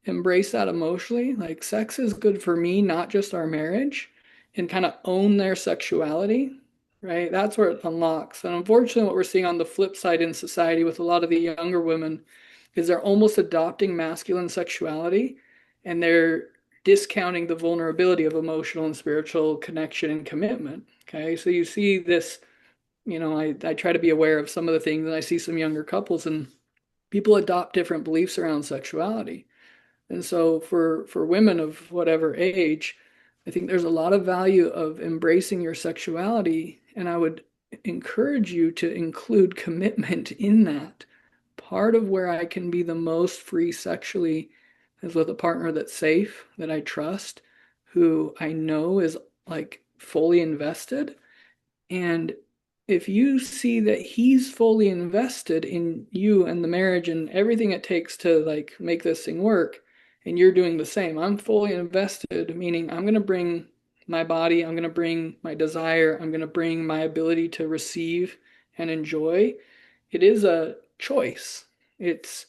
S3: embrace that emotionally, like sex is good for me, not just our marriage, and kind of own their sexuality, right? That's where it unlocks. And unfortunately, what we're seeing on the flip side in society with a lot of the younger women is they're almost adopting masculine sexuality and they're discounting the vulnerability of emotional and spiritual connection and commitment. Okay. So you see this, I try to be aware of some of the things and I see some younger couples and people adopt different beliefs around sexuality. And so for women of whatever age, I think there's a lot of value of embracing your sexuality. And I would encourage you to include commitment in that. Part of where I can be the most free sexually is with a partner that's safe, that I trust, who I know is like fully invested. And if you see that he's fully invested in you and the marriage and everything it takes to like make this thing work, and you're doing the same, I'm fully invested, meaning I'm going to bring my body, I'm going to bring my desire, I'm going to bring my ability to receive and enjoy. It is a choice. It's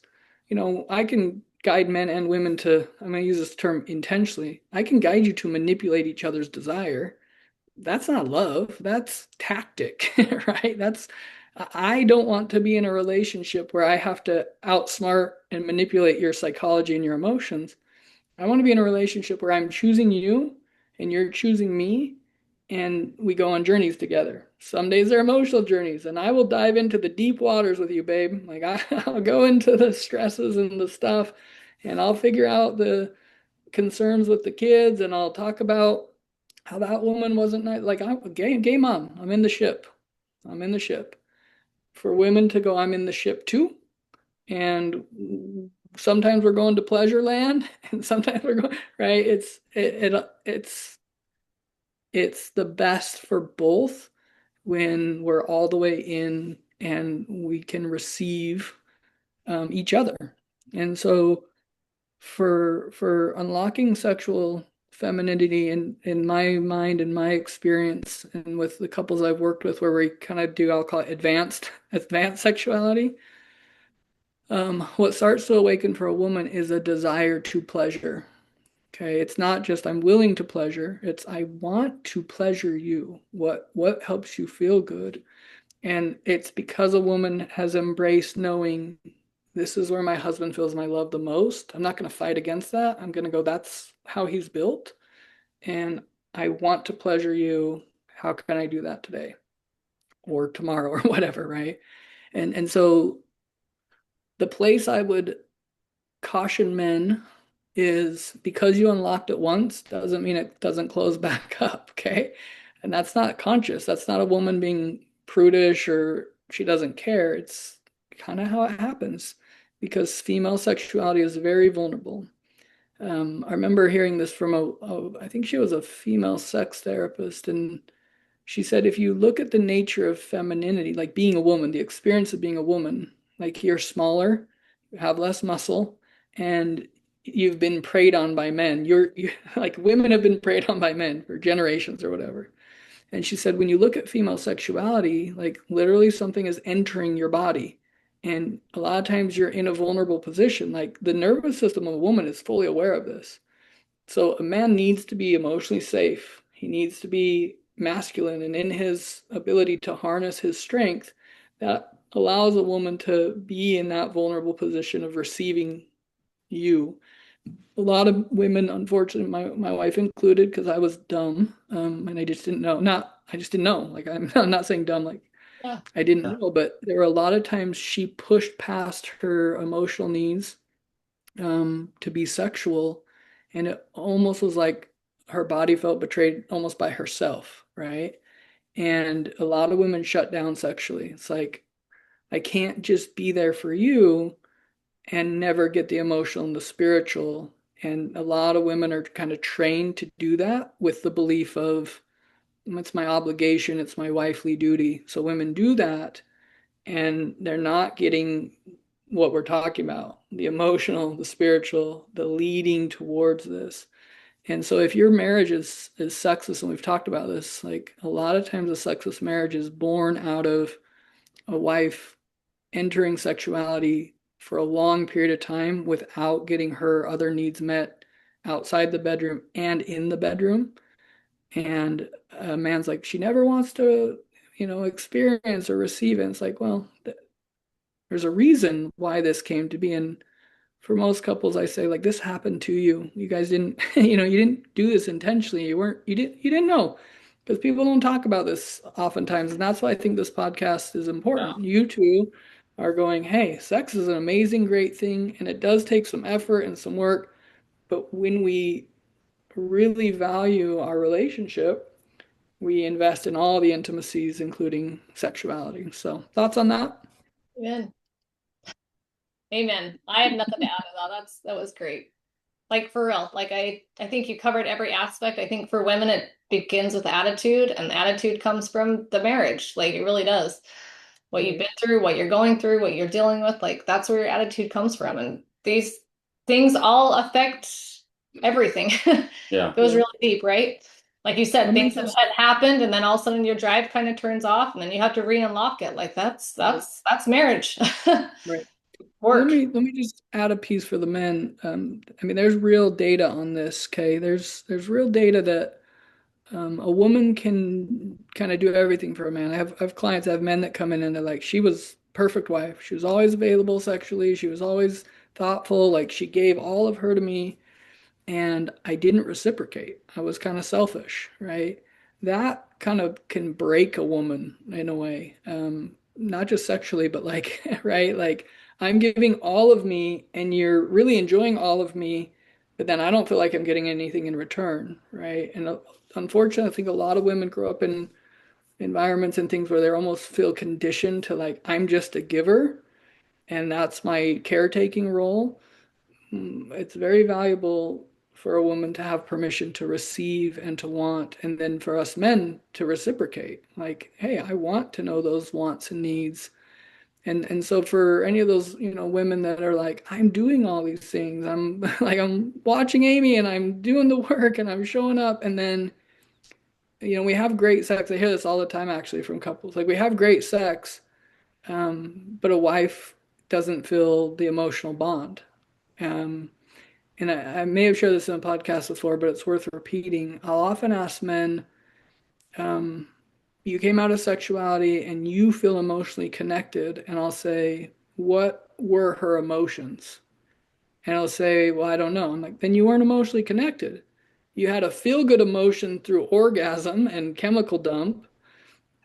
S3: I can guide men and women to, I'm going to use this term intentionally. I can guide you to manipulate each other's desire. That's not love. That's tactic, right? I don't want to be in a relationship where I have to outsmart and manipulate your psychology and your emotions. I want to be in a relationship where I'm choosing you and you're choosing me and we go on journeys together. Some days they're emotional journeys, and I will dive into the deep waters with you, babe. Like I'll go into the stresses and the stuff, and I'll figure out the concerns with the kids, and I'll talk about how that woman wasn't nice. Like I'm game on. I'm in the ship. I'm in the ship. For women to go, I'm in the ship too. And sometimes we're going to pleasure land, and sometimes we're going right. It's the best for both when we're all the way in and we can receive each other. And so for unlocking sexual femininity in my mind and my experience and with the couples I've worked with where we kind of do, I'll call it advanced sexuality. What starts to awaken for a woman is a desire to pleasure. Okay, it's not just I'm willing to pleasure, it's I want to pleasure you. What helps you feel good? And it's because a woman has embraced knowing this is where my husband feels my love the most. I'm not going to fight against that. I'm going to go, that's how he's built. And I want to pleasure you. How can I do that today or tomorrow or whatever, right? And so the place I would caution men is because you unlocked it once doesn't mean it doesn't close back up, okay? And that's not conscious. That's not a woman being prudish or she doesn't care. It's kind of how it happens because female sexuality is very vulnerable. I remember hearing this from I think she was a female sex therapist, and she said, if you look at the nature of femininity, like being a woman, the experience of being a woman, like you're smaller, you have less muscle, and you've been preyed on by men. You're like women have been preyed on by men for generations or whatever. And she said, when you look at female sexuality, like literally something is entering your body. And a lot of times you're in a vulnerable position. Like the nervous system of a woman is fully aware of this. So a man needs to be emotionally safe. He needs to be masculine and in his ability to harness his strength that allows a woman to be in that vulnerable position of receiving you. A lot of women, unfortunately, my wife included, because I was dumb, and I just didn't know. Not I just didn't know. Like I'm not saying dumb, like
S2: Yeah.
S3: I didn't know, but there were a lot of times she pushed past her emotional needs to be sexual. And it almost was like her body felt betrayed almost by herself, right? And a lot of women shut down sexually. It's like, I can't just be there for you and never get the emotional and the spiritual. And a lot of women are kind of trained to do that with the belief of it's my obligation, it's my wifely duty. So women do that and they're not getting what we're talking about, the emotional, the spiritual, the leading towards this. And so if your marriage is sexist, and we've talked about this, like a lot of times a sexist marriage is born out of a wife entering sexuality for a long period of time without getting her other needs met outside the bedroom and in the bedroom. And a man's like, she never wants to, experience or receive it. And it's like, well, there's a reason why this came to be. And for most couples, I say like this happened to you. You guys didn't, you didn't do this intentionally. You didn't know because people don't talk about this oftentimes. And that's why I think this podcast is
S1: Yeah.
S3: important. You two are going, hey, sex is an amazing, great thing. And it does take some effort and some work. But when we really value our relationship, we invest in all the intimacies, including sexuality. So thoughts on that?
S2: Amen. Amen. I have nothing to add to that. That was great. Like for real. Like I think you covered every aspect. I think for women it begins with attitude, and the attitude comes from the marriage. Like it really does. What you've been through, what you're going through, what you're dealing with, like that's where your attitude comes from. And these things all affect everything.
S1: Yeah.
S2: Goes really deep, right? Like you said,
S3: Let me
S2: things have
S3: just
S2: happened, and then all of a sudden your drive kind of turns off, and then you have to re-unlock it. Like that's marriage.
S3: Right. Let
S2: work.
S3: me let me just add a piece for the men. I mean, there's real data on this, Kay. There's real data that a woman can kind of do everything for a man. I have clients, I have men that come in and they're like, she was perfect wife. She was always available sexually. She was always thoughtful. Like she gave all of her to me and I didn't reciprocate. I was kind of selfish, right? That kind of can break a woman in a way, not just sexually, but like, right? Like I'm giving all of me and you're really enjoying all of me, but then I don't feel like I'm getting anything in return, right? And unfortunately, I think a lot of women grow up in environments and things where they almost feel conditioned to like, I'm just a giver and that's my caretaking role. It's very valuable for a woman to have permission to receive and to want, and then for us men to reciprocate. Like, hey, I want to know those wants and needs. And so for any of those, women that are like, I'm doing all these things. I'm like I'm watching Amy and I'm doing the work and I'm showing up and then we have great sex. I hear this all the time actually from couples. Like we have great sex, but a wife doesn't feel the emotional bond. Um, and I may have shared this in a podcast before, but it's worth repeating. I'll often ask men, um, you came out of sexuality and you feel emotionally connected. And I'll say, what were her emotions? And I'll say, well, I don't know. I'm like, then you weren't emotionally connected. You had a feel good emotion through orgasm and chemical dump,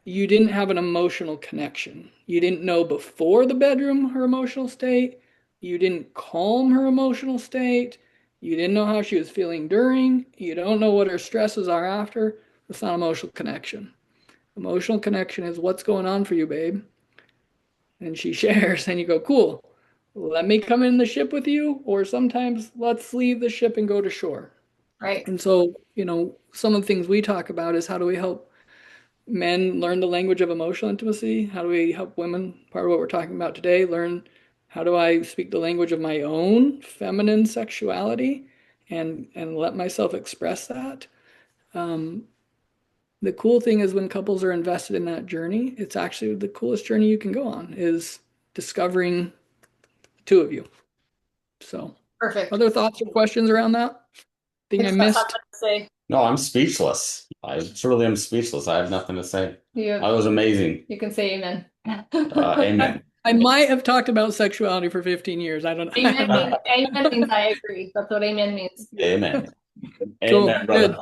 S3: you didn't have an emotional connection. You didn't know before the bedroom her emotional state. You didn't calm her emotional state. You didn't know how she was feeling during. You don't know what her stresses are after. That's not emotional connection. Emotional connection is what's going on for you, babe. And she shares, and you go, cool. Let me come in the ship with you, or sometimes let's leave the ship and go to shore.
S2: Right.
S3: And so, some of the things we talk about is how do we help men learn the language of emotional intimacy? How do we help women, part of what we're talking about today, learn how do I speak the language of my own feminine sexuality and let myself express that? Um, the cool thing is when couples are invested in that journey, it's actually the coolest journey you can go on is discovering the two of you. So,
S2: Perfect.
S3: other thoughts or questions around that? Thing I
S2: It's got something
S3: missed?
S2: to say.
S1: No, I'm speechless. I truly am speechless. I have nothing to say.
S2: You
S1: That was amazing.
S2: you can say amen.
S3: I,
S1: Amen.
S3: I might have talked about sexuality for 15 years. I don't I
S2: Amen
S3: don't
S2: means
S3: know.
S2: I agree. That's what amen means.
S1: Amen.
S3: Cool.
S1: Amen, brother.
S3: Good.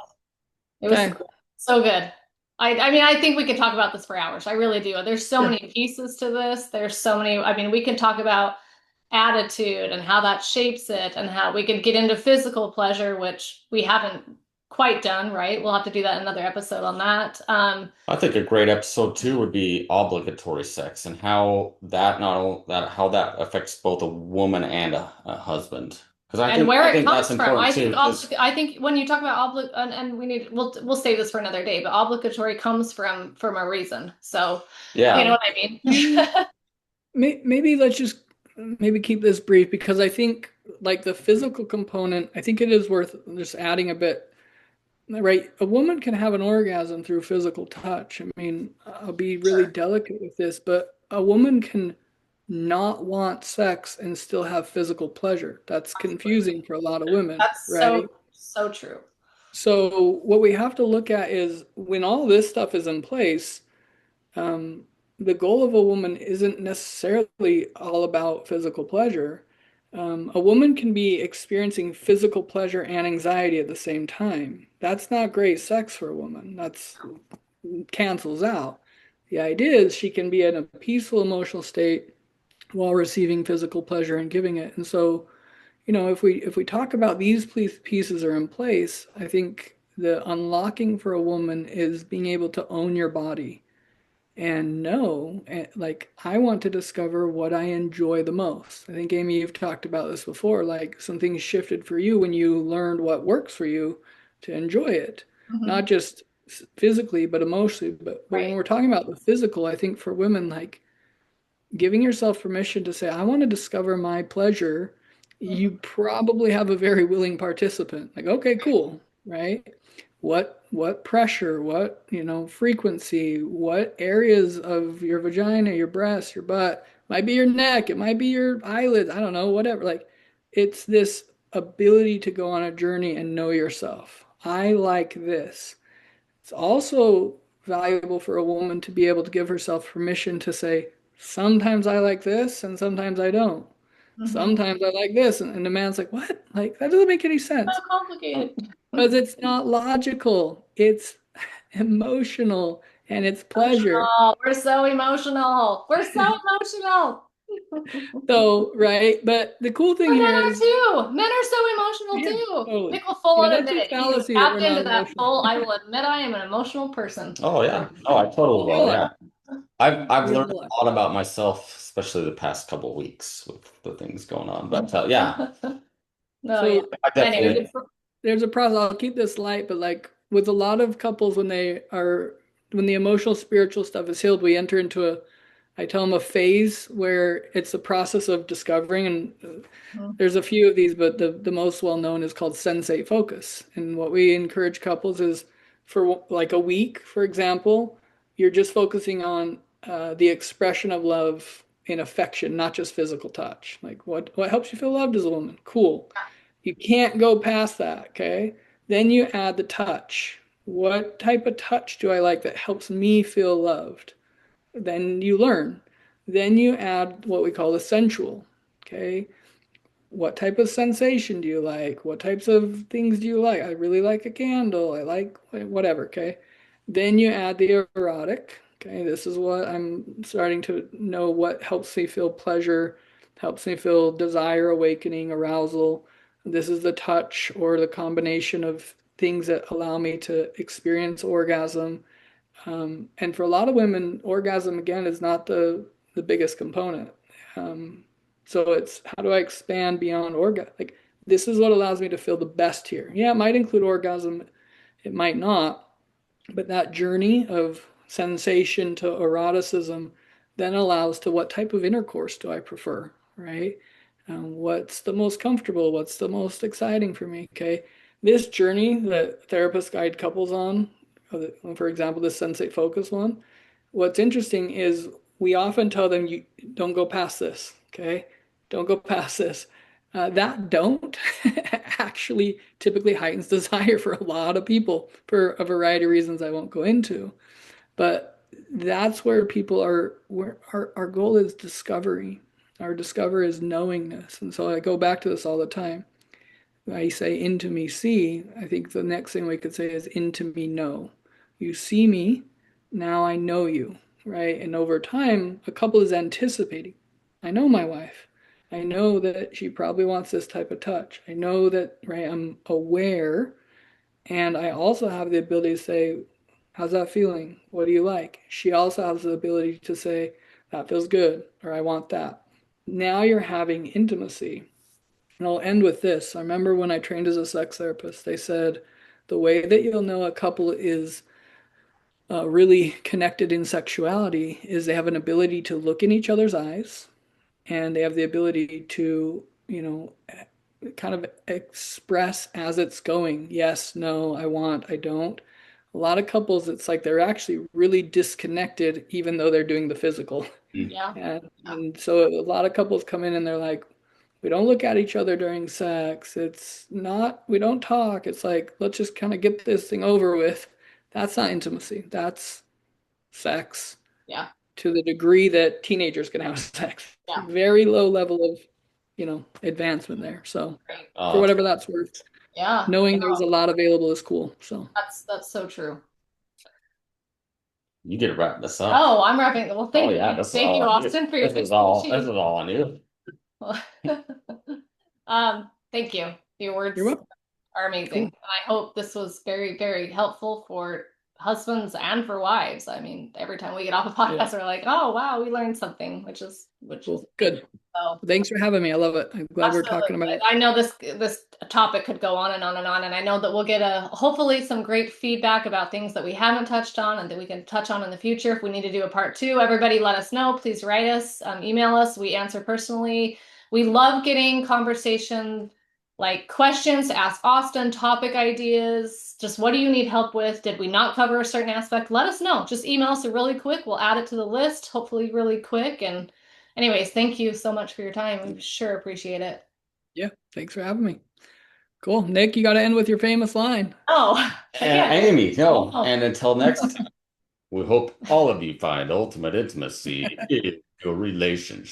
S2: It was
S3: Okay.
S2: so good. I mean, I think we could talk about this for hours. I really do. There's so
S3: Sure.
S2: many pieces to this. There's so many. I mean, we can talk about attitude and how that shapes it, and how we could get into physical pleasure, which we haven't quite done, right? We'll have to do that in another episode on that.
S1: I think a great episode too would be obligatory sex and how that not only that how that affects both a woman and a husband. Because
S2: And
S1: I
S2: where it
S1: think that's
S2: comes from.
S1: important too. Because
S2: I think when you talk about and we'll save this for another day, but obligatory comes from a reason. So you know
S1: yeah,
S2: what I mean?
S3: Maybe let's just maybe keep this brief because I think like the physical component, I think it is worth just adding a bit. Right, a woman can have an orgasm through physical touch. I mean, I'll be really
S2: Sure.
S3: delicate with this, but a woman can not want sex and still have physical pleasure. That's
S2: Absolutely.
S3: confusing for a lot of women,
S2: That's
S3: right?
S2: so true.
S3: So what we have to look at is when all this stuff is in place, um, the goal of a woman isn't necessarily all about physical pleasure. A woman can be experiencing physical pleasure and anxiety at the same time. That's not great sex for a woman. That's cancels out. The idea is she can be in a peaceful emotional state while receiving physical pleasure and giving it. And so, if we talk about these pieces are in place, I think the unlocking for a woman is being able to own your body and know, like, I want to discover what I enjoy the most. I think, Amy, you've talked about this before. Like, some things shifted for you when you learned what works for you to enjoy it,
S2: Mhm.
S3: not just physically, but emotionally. But when
S2: Right.
S3: we're talking about the physical, I think for women, like, giving yourself permission to say, I want to discover my pleasure, you
S2: Mhm.
S3: probably have a very willing participant. Like, okay, cool, right? What pressure, what, frequency, what areas of your vagina, your breast, your butt Might be your neck, it might be your eyelids, I don't know, whatever. Like it's this ability to go on a journey and know yourself. I like this. It's also valuable for a woman to be able to give herself permission to say, sometimes I like this and sometimes I don't.
S2: Mhm.
S3: Sometimes I like this. And the man's like, what? Like, that doesn't make any
S2: So
S3: sense.
S2: complicated.
S3: Because it's not logical, it's emotional and it's pleasure.
S2: Emotional. We're so emotional. We're so emotional.
S3: So, right. But the cool
S2: But
S3: thing
S2: men
S3: here
S2: are
S3: is,
S2: too. Men are so emotional
S3: yeah,
S2: too.
S3: totally.
S2: Nick will full
S3: Yeah,
S2: on
S3: that's
S2: admit
S3: a
S2: it. He has
S3: fallacy that we're
S2: tapped
S3: not
S2: into that
S3: emotional.
S2: full. I will admit I am an emotional person.
S1: Oh yeah. Oh, I totally
S3: We
S1: will.
S3: all
S1: Yeah.
S3: are.
S1: I've
S3: We
S1: learned
S3: all are.
S1: a lot about myself, especially the past couple weeks with the things going on. But yeah,
S2: No, yeah.
S3: So
S1: I
S3: there's
S2: Anyway.
S1: definitely.
S3: there's a process. I'll keep this light, but like with a lot of couples, when the emotional spiritual stuff is healed, we enter into I tell them a phase where it's a process of discovering, and there's a few of these, but the most well known is called sensate focus. And what we encourage couples is for like a week, for example, you're just focusing on the expression of love in affection, not just physical touch. Like what helps you feel loved as a woman? Cool. You can't go past that, okay? Then you add the touch. What type of touch do I like that helps me feel loved? Then you learn. Then you add what we call the sensual, okay? What type of sensation do you like? What types of things do you like? I really like a candle. I like whatever, okay? Then you add the erotic. Okay, this is what I'm starting to know what helps me feel pleasure, helps me feel desire, awakening, arousal. This is the touch or the combination of things that allow me to experience orgasm. And for a lot of women, orgasm again is not the biggest component. Um, so it's how do I expand beyond orgasm? Like this is what allows me to feel the best here. Yeah, it might include orgasm, it might not, but that journey of sensation to eroticism then allows to what type of intercourse do I prefer, right? What's the most comfortable? What's the most exciting for me? Okay. This journey that therapists guide couples on, for example, this sensate focus one, what's interesting is we often tell them, you don't go past this. Okay. Don't go past this. That don't actually typically heightens desire for a lot of people for a variety of reasons I won't go into. But that's where people are, where our goal is discovery. Our discover is knowingness. And so I go back to this all the time. I say into me see. I think the next thing we could say is into me know. You see me, now I know you, right? And over time, a couple is anticipating. I know my wife. I know that she probably wants this type of touch. I know that, right? I'm aware. And I also have the ability to say, how's that feeling? What do you like? She also has the ability to say, that feels good, or I want that. Now you're having intimacy. And I'll end with this. I remember when I trained as a sex therapist, they said the way that you'll know a couple is really connected in sexuality is they have an ability to look in each other's eyes and they have the ability to, kind of express as it's going. Yes, no, I want, I don't. A lot of couples, it's like they're actually really disconnected, even though they're doing the physical.
S2: Yeah.
S3: And so a lot of couples come in and they're like, we don't look at each other during sex. It's not, we don't talk. It's like, let's just kind of get this thing over with. That's not intimacy. That's sex
S2: Yeah.
S3: to the degree that teenagers can have sex.
S2: Yeah.
S3: Very low level of, advancement there. So
S2: Great.
S3: for
S1: Uh,
S3: whatever that's worth,
S2: Yeah.
S3: knowing there's a lot available is cool. So
S2: That's so true.
S1: you get to wrap this up.
S2: Oh, I'm wrapping. Well,
S1: Oh
S2: thank
S1: yeah,
S2: you.
S1: this is
S2: Thank
S1: all
S2: you,
S1: I knew.
S2: Austin, for your
S1: This is
S2: expertise.
S1: all I knew.
S2: Thank you. Your
S3: you're
S2: words
S3: welcome.
S2: are amazing.
S3: Cool.
S2: And I hope this was very, very helpful for husbands and for wives. I mean, every time we get off a
S3: Yeah,
S2: podcast, we're like, oh wow, we learned something, which is
S3: cool. Good.
S2: so
S3: Thanks for having me. I love it. I'm glad we're
S2: absolutely.
S3: talking about it.
S2: I know this topic could go on and on and on, and I know that we'll get a hopefully some great feedback about things that we haven't touched on and that we can touch on in the future. If we need to do a part two, everybody let us know. Please write us, email us. We answer personally. We love getting conversation like questions to ask Austin, topic ideas. Just what do you need help with? Did we not cover a certain aspect? Let us know. Just email us really quick. We'll add it to the list, hopefully really quick, Anyways, thank you so much for your time. We sure appreciate it.
S3: Yeah, thanks for having me. Cool. Nick, you got to end with your famous line.
S2: Oh,
S1: And
S2: again.
S1: Amy, no.
S2: Oh.
S1: And until next time, we hope all of you find ultimate intimacy in your relationship.